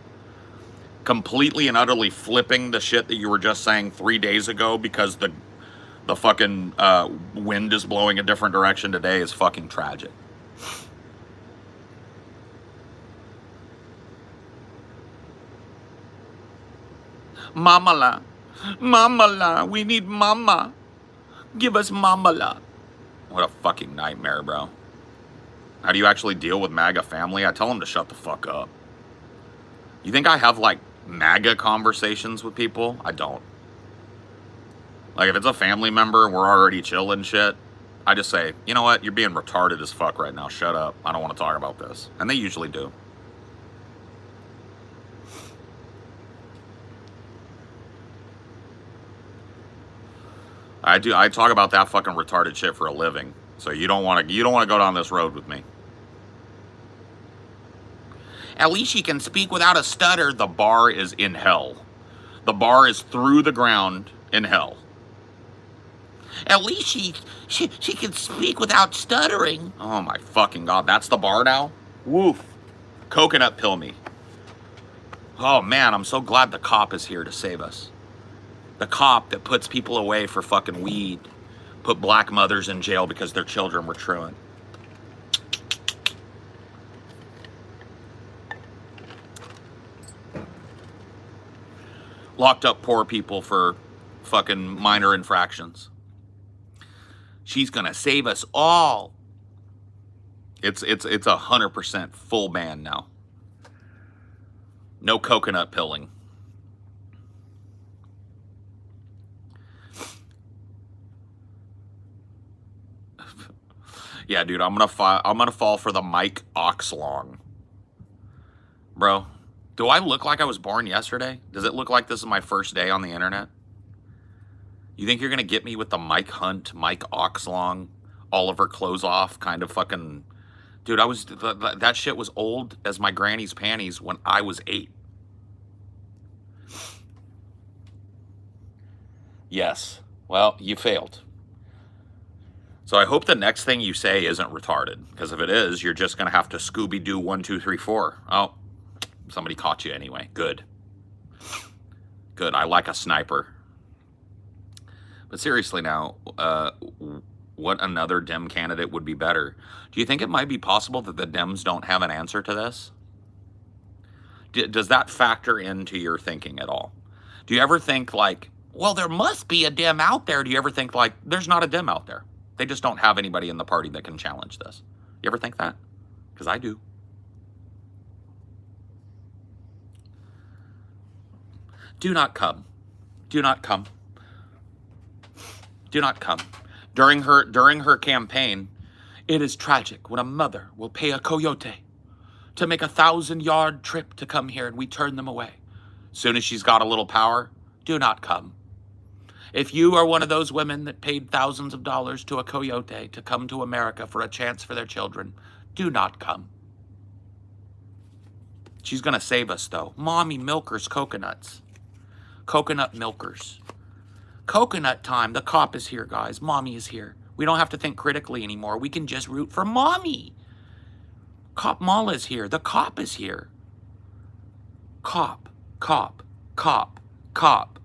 Completely and utterly flipping the shit that you were just saying 3 days ago because the fucking wind is blowing a different direction today is fucking tragic. Mamala. Mamala. We need mama. Give us mamala. What a fucking nightmare, bro. How do you actually deal with MAGA family? I tell them to shut the fuck up. You think I have, like, MAGA conversations with people? I don't. Like, if it's a family member and we're already chilling shit, I just say, you know what? You're being retarded as fuck right now. Shut up. I don't want to talk about this. And they usually do. I talk about that fucking retarded shit for a living. So you don't want to go down this road with me. At least she can speak without a stutter. The bar is in hell. The bar is through the ground in hell. At least she can speak without stuttering. Oh my fucking god, that's the bar now? Woof. Coconut pill me. Oh man, I'm so glad the cop is here to save us. The cop that puts people away for fucking weed. Put black mothers in jail because their children were truant. Locked up poor people for fucking minor infractions. She's gonna save us all. It's 100% full ban now. No coconut pilling. Yeah, dude, I'm gonna fall for the Mike Oxlong. Bro, do I look like I was born yesterday? Does it look like this is my first day on the internet? You think you're gonna get me with the Mike Hunt, Mike Oxlong, Oliver Close Off kind of fucking... Dude, that shit was old as my granny's panties when I was 8. Yes. Well, you failed. So I hope the next thing you say isn't retarded, because if it is, you're just going to have to Scooby-Doo 1, 2, 3, 4. Oh, somebody caught you anyway. Good. Good. I like a sniper. But seriously now, what another Dem candidate would be better? Do you think it might be possible that the Dems don't have an answer to this? Does that factor into your thinking at all? Do you ever think like, well, there must be a Dem out there? Do you ever think like, there's not a Dem out there? They just don't have anybody in the party that can challenge this. You ever think that? Because I do. Do not come. Do not come. Do not come. During her campaign, it is tragic when a mother will pay a coyote to make a 1,000-yard trip to come here and we turn them away. Soon as she's got a little power, do not come. If you are one of those women that paid thousands of dollars to a coyote to come to America for a chance for their children, do not come. She's going to save us, though. Mommy milkers coconuts. Coconut milkers. Coconut time. The cop is here, guys. Mommy is here. We don't have to think critically anymore. We can just root for mommy. Cop Mala is here. The cop is here. Cop, cop, cop, cop,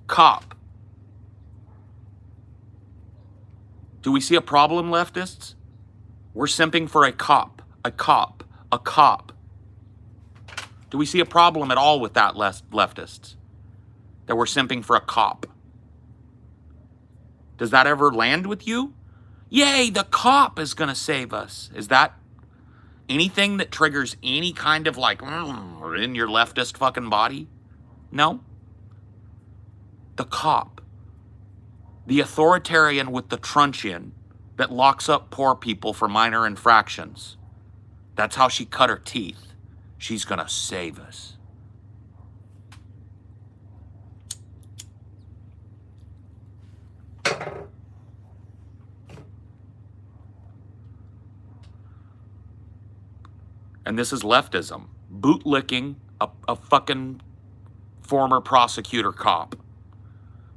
cop. Do we see a problem, leftists? We're simping for a cop, a cop, a cop. Do we see a problem at all with that, leftists? That we're simping for a cop? Does that ever land with you? Yay, the cop is going to save us. Is that anything that triggers any kind of like in your leftist fucking body? No? The cop. The authoritarian with the truncheon that locks up poor people for minor infractions. That's how she cut her teeth. She's going to save us. And this is leftism. Bootlicking a fucking former prosecutor cop.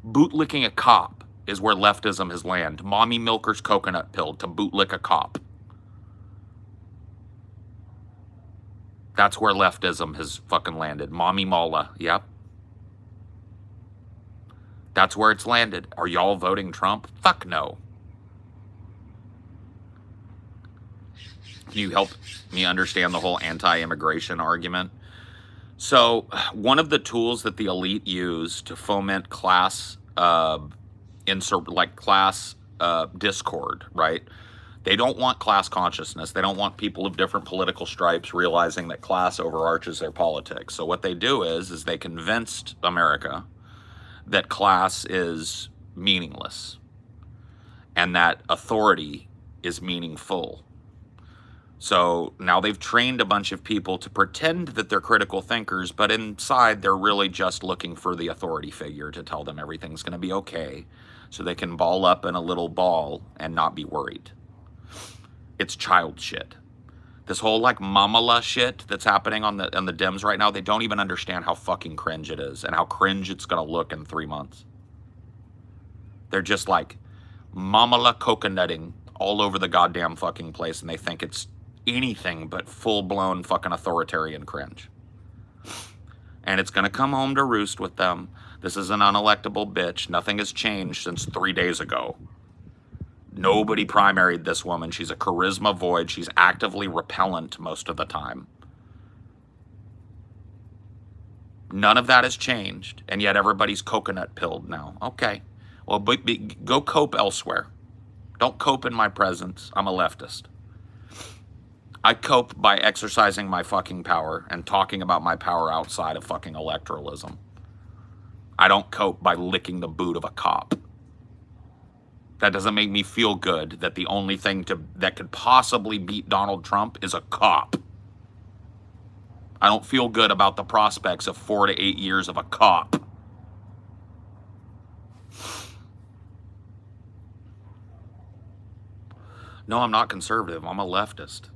Bootlicking a cop is where leftism has landed. Mommy milker's coconut pill to bootlick a cop. That's where leftism has fucking landed. Mommy Mala, yep. That's where it's landed. Are y'all voting Trump? Fuck no. Can you help me understand the whole anti-immigration argument? So one of the tools that the elite use to foment class discord, right? They don't want class consciousness. They don't want people of different political stripes realizing that class overarches their politics. So what they do is they convinced America that class is meaningless and that authority is meaningful. So now they've trained a bunch of people to pretend that they're critical thinkers, but inside they're really just looking for the authority figure to tell them everything's going to be okay, so they can ball up in a little ball and not be worried. It's child shit. This whole like mamala shit that's happening on the Dems right now, they don't even understand how fucking cringe it is and how cringe it's going to look in 3 months. They're just like mamala coconutting all over the goddamn fucking place, and they think it's anything but full-blown fucking authoritarian cringe. And it's going to come home to roost with them. This is an unelectable bitch. Nothing has changed since 3 days ago. Nobody primaried this woman. She's a charisma void. She's actively repellent most of the time. None of that has changed, and yet everybody's coconut pilled now. Okay. Well, go cope elsewhere. Don't cope in my presence. I'm a leftist. I cope by exercising my fucking power and talking about my power outside of fucking electoralism. I don't cope by licking the boot of a cop. That doesn't make me feel good that the only thing that could possibly beat Donald Trump is a cop. I don't feel good about the prospects of 4 to 8 years of a cop. No, I'm not conservative. I'm a leftist.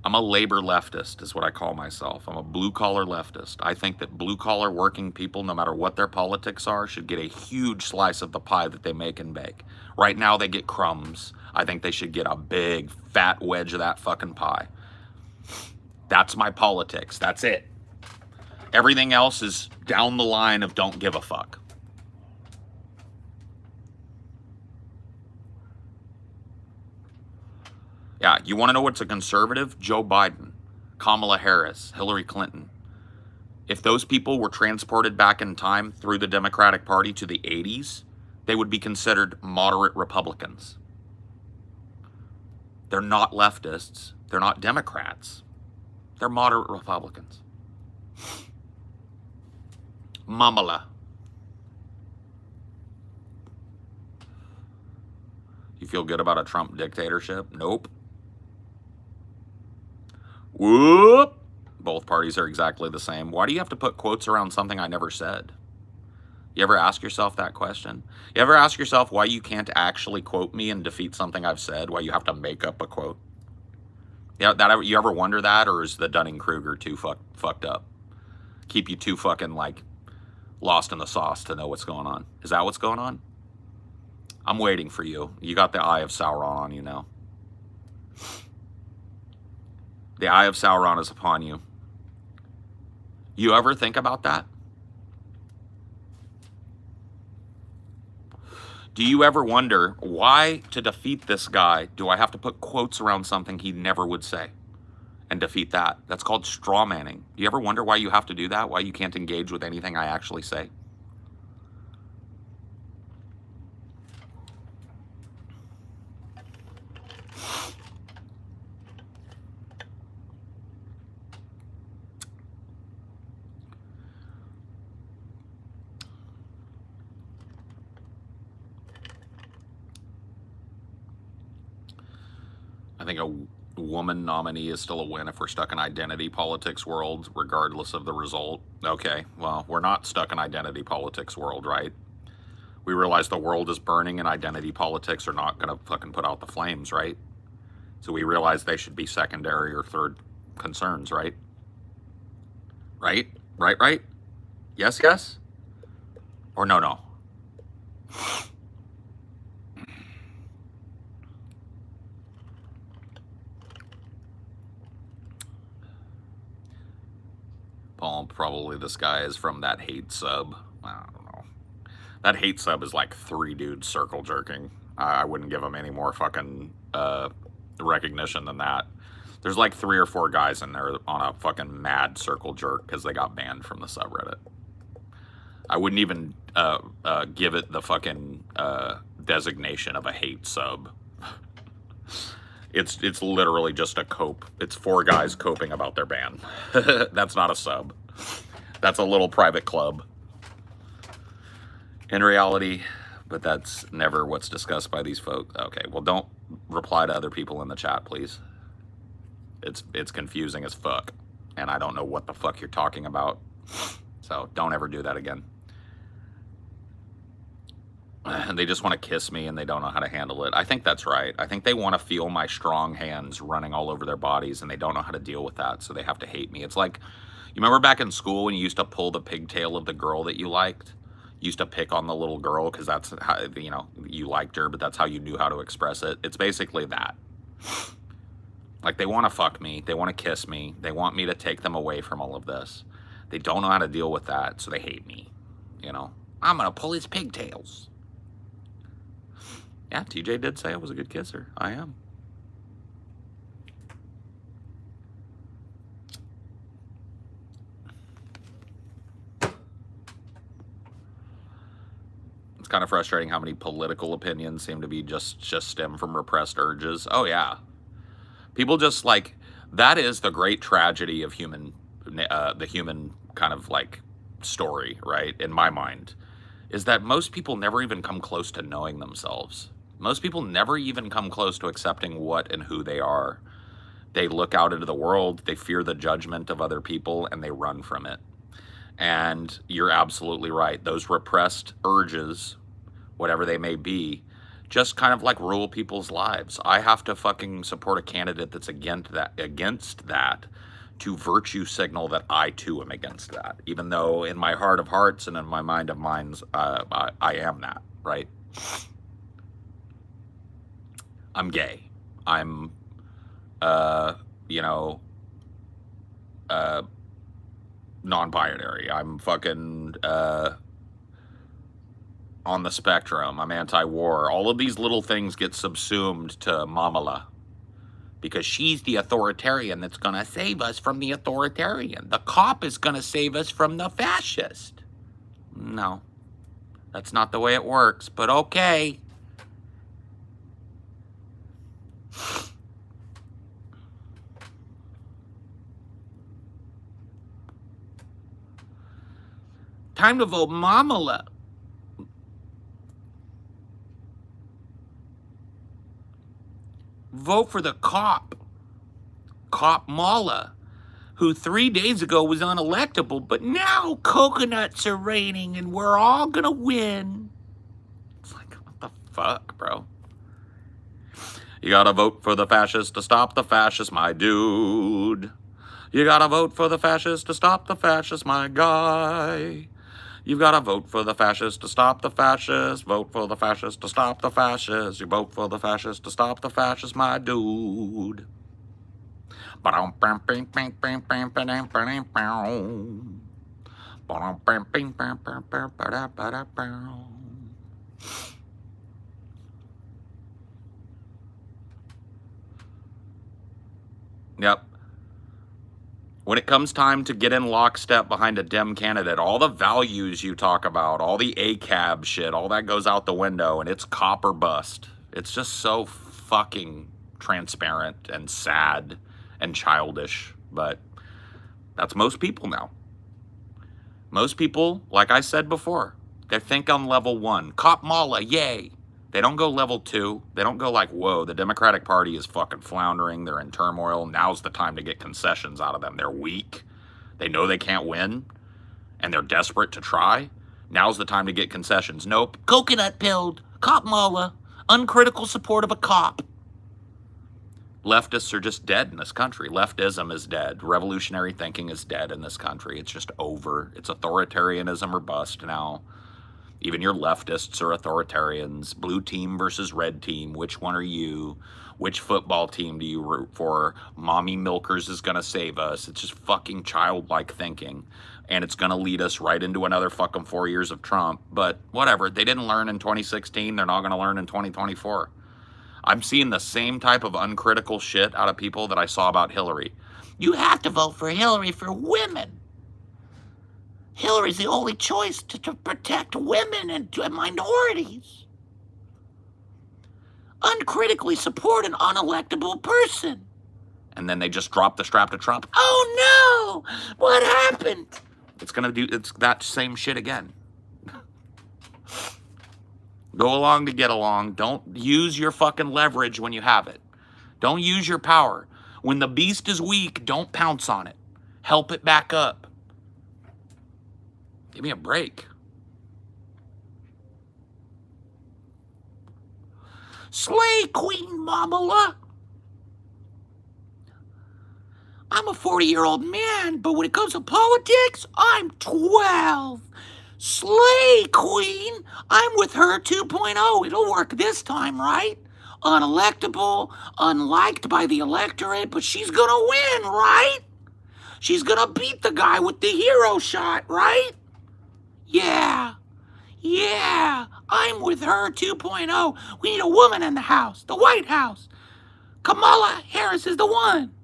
I'm a labor leftist is what I call myself. I'm a blue-collar leftist. I think that blue-collar working people, no matter what their politics are, should get a huge slice of the pie that they make and bake. Right now, they get crumbs. I think they should get a big, fat wedge of that fucking pie. That's my politics. That's it. Everything else is down the line of don't give a fuck. Yeah, you want to know what's a conservative? Joe Biden, Kamala Harris, Hillary Clinton. If those people were transported back in time through the Democratic Party to the 80s, they would be considered moderate Republicans. They're not leftists. They're not Democrats. They're moderate Republicans. Mamala. You feel good about a Trump dictatorship? Nope. Whoop! Both parties are exactly the same. Why do you have to put quotes around something I never said? You ever ask yourself that question? You ever ask yourself why you can't actually quote me and defeat something I've said? Why you have to make up a quote? Yeah, you ever wonder that, or is the Dunning-Kruger too fucked up? Keep you too fucking like lost in the sauce to know what's going on? Is that what's going on? I'm waiting for you. You got the Eye of Sauron on you now. The Eye of Sauron is upon you. You ever think about that? Do you ever wonder why, to defeat this guy, do I have to put quotes around something he never would say and defeat that? That's called straw manning. Do you ever wonder why you have to do that? Why you can't engage with anything I actually say? I think a woman nominee is still a win if we're stuck in identity politics world, regardless of the result. Okay, well, we're not stuck in identity politics world, right? We realize the world is burning and identity politics are not going to fucking put out the flames, right? So we realize they should be secondary or third concerns, right? Right? Right? Yes, yes? Or no, no? Paul, probably this guy is from that hate sub. I don't know. That hate sub is like 3 dudes circle jerking. I wouldn't give them any more fucking recognition than that. There's like 3 or 4 guys in there on a fucking mad circle jerk because they got banned from the subreddit. I wouldn't even give it the fucking designation of a hate sub. It's literally just a cope. It's 4 guys coping about their ban. That's not a sub. That's a little private club. In reality, but that's never what's discussed by these folks. Okay, well, don't reply to other people in the chat, please. It's confusing as fuck, and I don't know what the fuck you're talking about. So don't ever do that again. And they just want to kiss me and they don't know how to handle it. I think that's right. I think they want to feel my strong hands running all over their bodies and they don't know how to deal with that, so they have to hate me. It's like, you remember back in school when you used to pull the pigtail of the girl that you liked? You used to pick on the little girl because that's how, you know, you liked her, but that's how you knew how to express it. It's basically that. Like, they want to fuck me. They want to kiss me. They want me to take them away from all of this. They don't know how to deal with that, so they hate me. You know? I'm going to pull his pigtails. Yeah, TJ did say I was a good kisser. I am. It's kind of frustrating how many political opinions seem to be just stem from repressed urges. Oh, yeah. People just like, that is the great tragedy of the human kind of like story, right? In my mind, is that most people never even come close to knowing themselves. Most people never even come close to accepting what and who they are. They look out into the world, they fear the judgment of other people, and they run from it. And you're absolutely right. Those repressed urges, whatever they may be, just kind of like rule people's lives. I have to fucking support a candidate that's against that to virtue signal that I too am against that. Even though in my heart of hearts and in my mind of minds, I am that, right? I'm gay. I'm, non-binary. I'm fucking, on the spectrum. I'm anti-war. All of these little things get subsumed to Kamala because she's the authoritarian that's going to save us from the authoritarian. The cop is going to save us from the fascist. No, that's not the way it works, but okay. Time to vote Kamala. Vote for the cop Mala, who 3 days ago was unelectable, but now coconuts are raining and we're all gonna win. It's like, what the fuck, bro? You gotta vote for the fascists to stop the fascists, my dude. You gotta vote for the fascists to stop the fascists, my guy. You've got to vote for the fascists to stop the fascists. Vote for the fascists to stop the fascists. You vote for the fascists to stop the fascists, my dude. Yep. When it comes time to get in lockstep behind a Dem candidate, all the values you talk about, all the ACAB shit, all that goes out the window, and it's cop or bust. It's just so fucking transparent and sad and childish, but that's most people now. Most people, like I said before, they think on level 1. Kamala, yay. They don't go level 2. They don't go like, whoa, the Democratic Party is fucking floundering. They're in turmoil. Now's the time to get concessions out of them. They're weak. They know they can't win, and they're desperate to try. Now's the time to get concessions. Nope. Coconut pilled. Kamala. Uncritical support of a cop. Leftists are just dead in this country. Leftism is dead. Revolutionary thinking is dead in this country. It's just over. It's authoritarianism or bust now. Even your leftists are authoritarians. Blue team versus red team. Which one are you? Which football team do you root for? Mommy Milkers is going to save us. It's just fucking childlike thinking. And it's going to lead us right into another fucking 4 years of Trump. But whatever. They didn't learn in 2016. They're not going to learn in 2024. I'm seeing the same type of uncritical shit out of people that I saw about Hillary. You have to vote for Hillary for women. Hillary's the only choice to protect women and minorities. Uncritically support an unelectable person. And then they just drop the strap to Trump. Oh no! What happened? It's that same shit again. Go along to get along. Don't use your fucking leverage when you have it. Don't use your power. When the beast is weak, don't pounce on it. Help it back up. Give me a break. Slay Queen Kamala. I'm a 40-year-old man, but when it comes to politics, I'm 12. Slay Queen. I'm with her 2.0. It'll work this time, right? Unelectable, unliked by the electorate, but she's gonna win, right? She's gonna beat the guy with the hero shot, right? Yeah, I'm with her 2.0. We need a woman in the house, the White House. Kamala Harris is the one.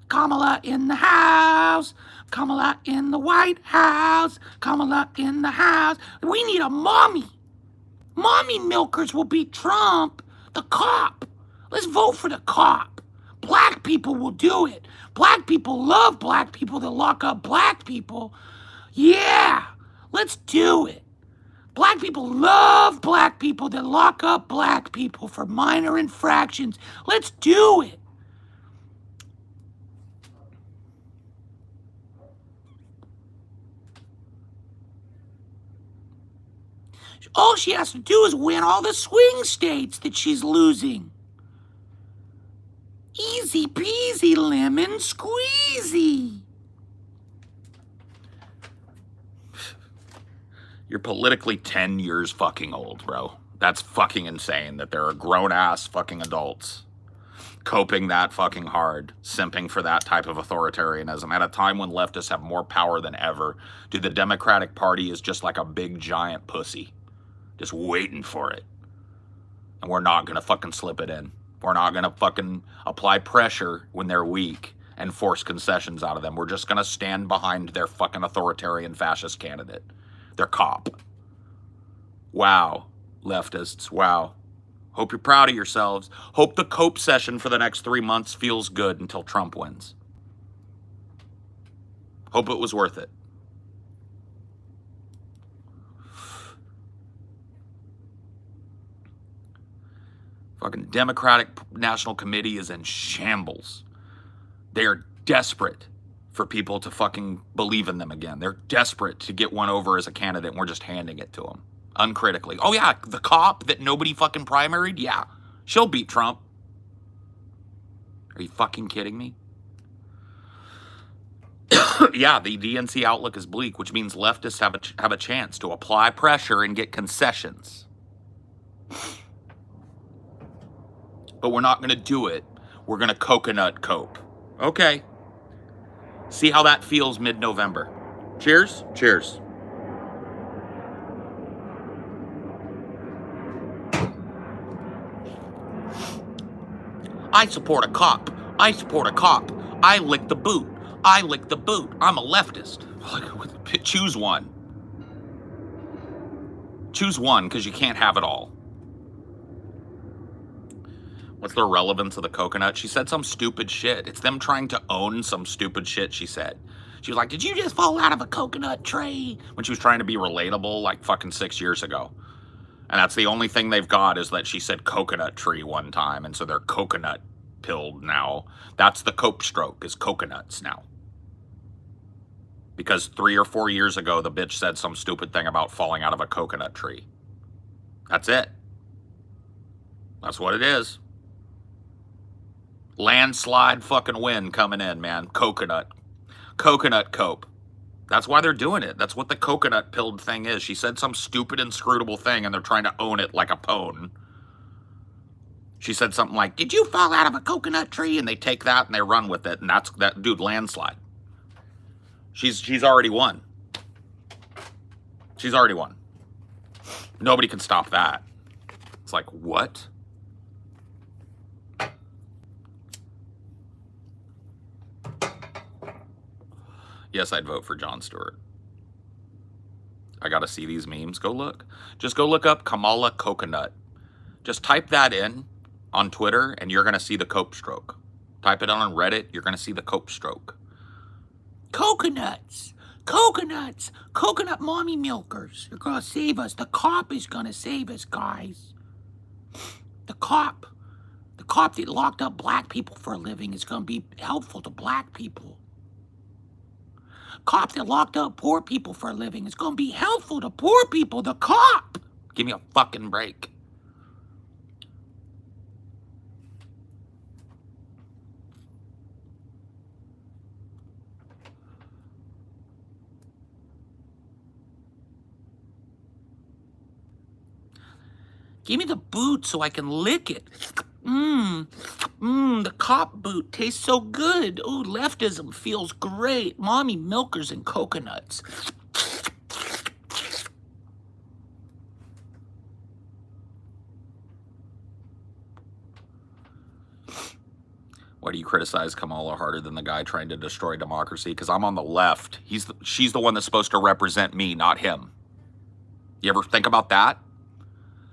Kamala in the house. Kamala in the White House. Kamala in the house. We need a mommy. Mommy Milkers will beat Trump, the cop. Let's vote for the cop. Black people will do it. Black people love black people that lock up black people. Yeah, let's do it. Black people love black people that lock up black people for minor infractions. Let's do it. All she has to do is win all the swing states that she's losing. Easy peasy lemon squeezy. You're politically 10 years fucking old, bro. That's fucking insane that there are grown-ass fucking adults coping that fucking hard, simping for that type of authoritarianism at a time when leftists have more power than ever. Dude, the Democratic Party is just like a big giant pussy, just waiting for it. And we're not gonna fucking slip it in. We're not gonna fucking apply pressure when they're weak and force concessions out of them. We're just gonna stand behind their fucking authoritarian fascist candidate. Their cop. Wow, leftists, wow. Hope you're proud of yourselves. Hope the cope session for the next 3 months feels good until Trump wins. Hope it was worth it. Fucking Democratic National Committee is in shambles. They are desperate for people to fucking believe in them again. They're desperate to get one over as a candidate, and we're just handing it to them uncritically. Oh yeah, the cop that nobody fucking primaried? Yeah, she'll beat Trump. Are you fucking kidding me? Yeah, the DNC outlook is bleak, which means leftists have a chance to apply pressure and get concessions. But we're not going to do it. We're going to coconut cope. Okay. See how that feels mid-November. Cheers. Cheers. I support a cop. I support a cop. I lick the boot. I lick the boot. I'm a leftist. Choose one. Choose one, because you can't have it all. What's the relevance of the coconut? She said some stupid shit. It's them trying to own some stupid shit she said. She was like, did you just fall out of a coconut tree? When she was trying to be relatable like fucking 6 years ago. And that's the only thing they've got, is that she said coconut tree one time. And so they're coconut pilled now. That's the cope stroke, is coconuts now. Because 3 or 4 years ago, the bitch said some stupid thing about falling out of a coconut tree. That's it. That's what it is. Landslide fucking win coming in, man. Coconut. Coconut cope. That's why they're doing it. That's what the coconut pilled thing is. She said some stupid inscrutable thing and they're trying to own it like a pwn. She said something like, did you fall out of a coconut tree? And they take that and they run with it. And that's that dude, landslide. She's already won. She's already won. Nobody can stop that. It's like, what? Yes, I'd vote for Jon Stewart. I gotta see these memes. Go look. Just go look up Kamala coconut. Just type that in on Twitter and you're gonna see the cope stroke. Type it on Reddit, you're gonna see the cope stroke. Coconuts! Coconuts! Coconut mommy milkers! You're gonna save us. The cop is gonna save us, guys. The cop that locked up black people for a living is gonna be helpful to black people. Cop that locked up poor people for a living is gonna be helpful to poor people. The cop! Give me a fucking break. Give me the boot so I can lick it. The cop boot tastes so good. Ooh, leftism feels great. Mommy milkers and coconuts. Why do you criticize Kamala harder than the guy trying to destroy democracy? Because I'm on the left. She's the one that's supposed to represent me, not him. You ever think about that?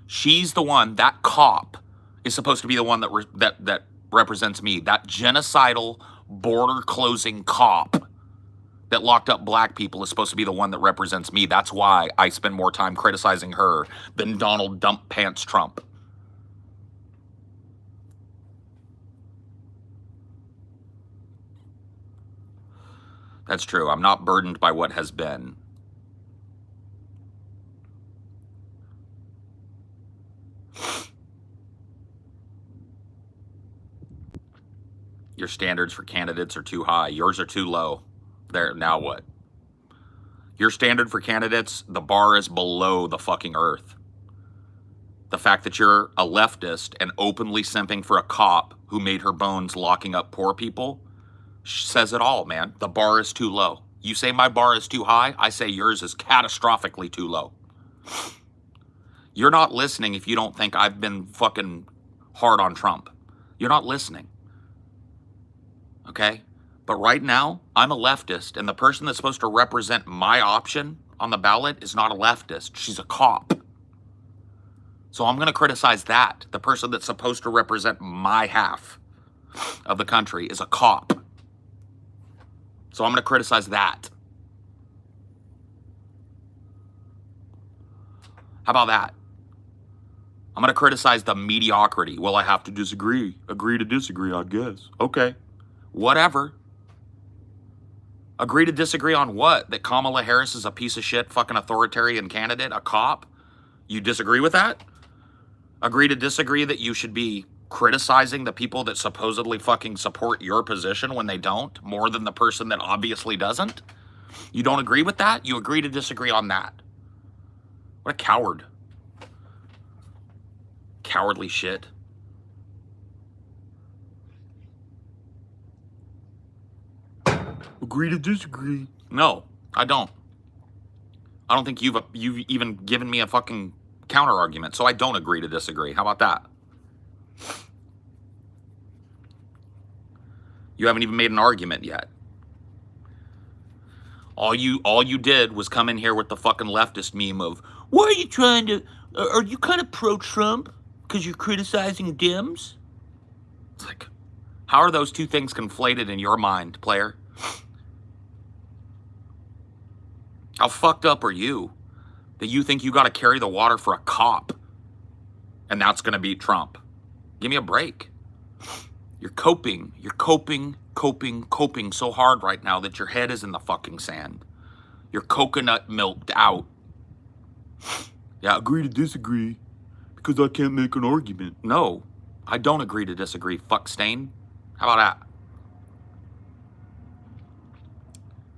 She's the one, that cop is supposed to be the one that represents me. That genocidal, border-closing cop that locked up black people is supposed to be the one that represents me. That's why I spend more time criticizing her than Donald Dump Pants Trump. That's true. I'm not burdened by what has been. Your standards for candidates are too high. Yours are too low. There, now what? Your standard for candidates, the bar is below the fucking earth. The fact that you're a leftist and openly simping for a cop who made her bones locking up poor people says it all, man. The bar is too low. You say my bar is too high, I say yours is catastrophically too low. You're not listening if you don't think I've been fucking hard on Trump. You're not listening. Okay? But right now, I'm a leftist, and the person that's supposed to represent my option on the ballot is not a leftist. She's a cop. So I'm going to criticize that. The person that's supposed to represent my half of the country is a cop. So I'm going to criticize that. How about that? I'm going to criticize the mediocrity. Well, I have to disagree. Agree to disagree, I guess. Okay. Whatever. Agree to disagree on what? That Kamala Harris is a piece of shit fucking authoritarian candidate, a cop? You disagree with that? Agree to disagree that you should be criticizing the people that supposedly fucking support your position when they don't, more than the person that obviously doesn't? You don't agree with that? You agree to disagree on that. What a coward. Cowardly shit. Agree to disagree. No, I don't. I don't think you've even given me a fucking counter argument, so I don't agree to disagree. How about that? You haven't even made an argument yet. All you did was come in here with the fucking leftist meme of, why are you trying to, are you kind of pro-Trump because you're criticizing Dems? It's like, how are those two things conflated in your mind, player? How fucked up are you that you think you got to carry the water for a cop and that's going to beat Trump? Give me a break. You're coping so hard right now that your head is in the fucking sand. You're coconut milked out. Yeah, agree to disagree because I can't make an argument. No, I don't agree to disagree, fuck stain. How about that?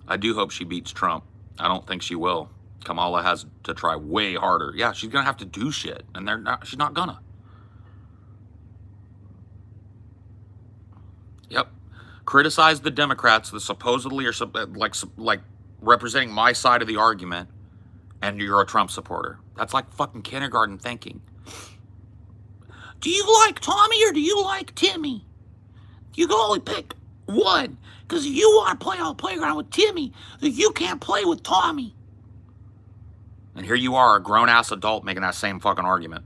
I do hope she beats Trump. I don't think she will. Kamala has to try way harder. Yeah, she's gonna have to do shit, and she's not gonna. Yep. Criticize the Democrats that supposedly are like representing my side of the argument, and you're a Trump supporter. That's like fucking kindergarten thinking. Do you like Tommy or do you like Timmy? You can only pick one, because if you want to play on the playground with Timmy, then you can't play with Tommy. And here you are, a grown-ass adult making that same fucking argument.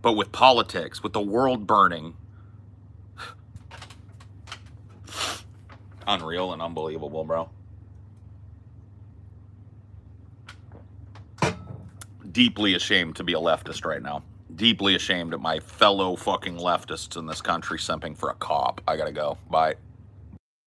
But with politics, with the world burning. Unreal and unbelievable, bro. Deeply ashamed to be a leftist right now. Deeply ashamed of my fellow fucking leftists in this country simping for a cop. I gotta go. Bye.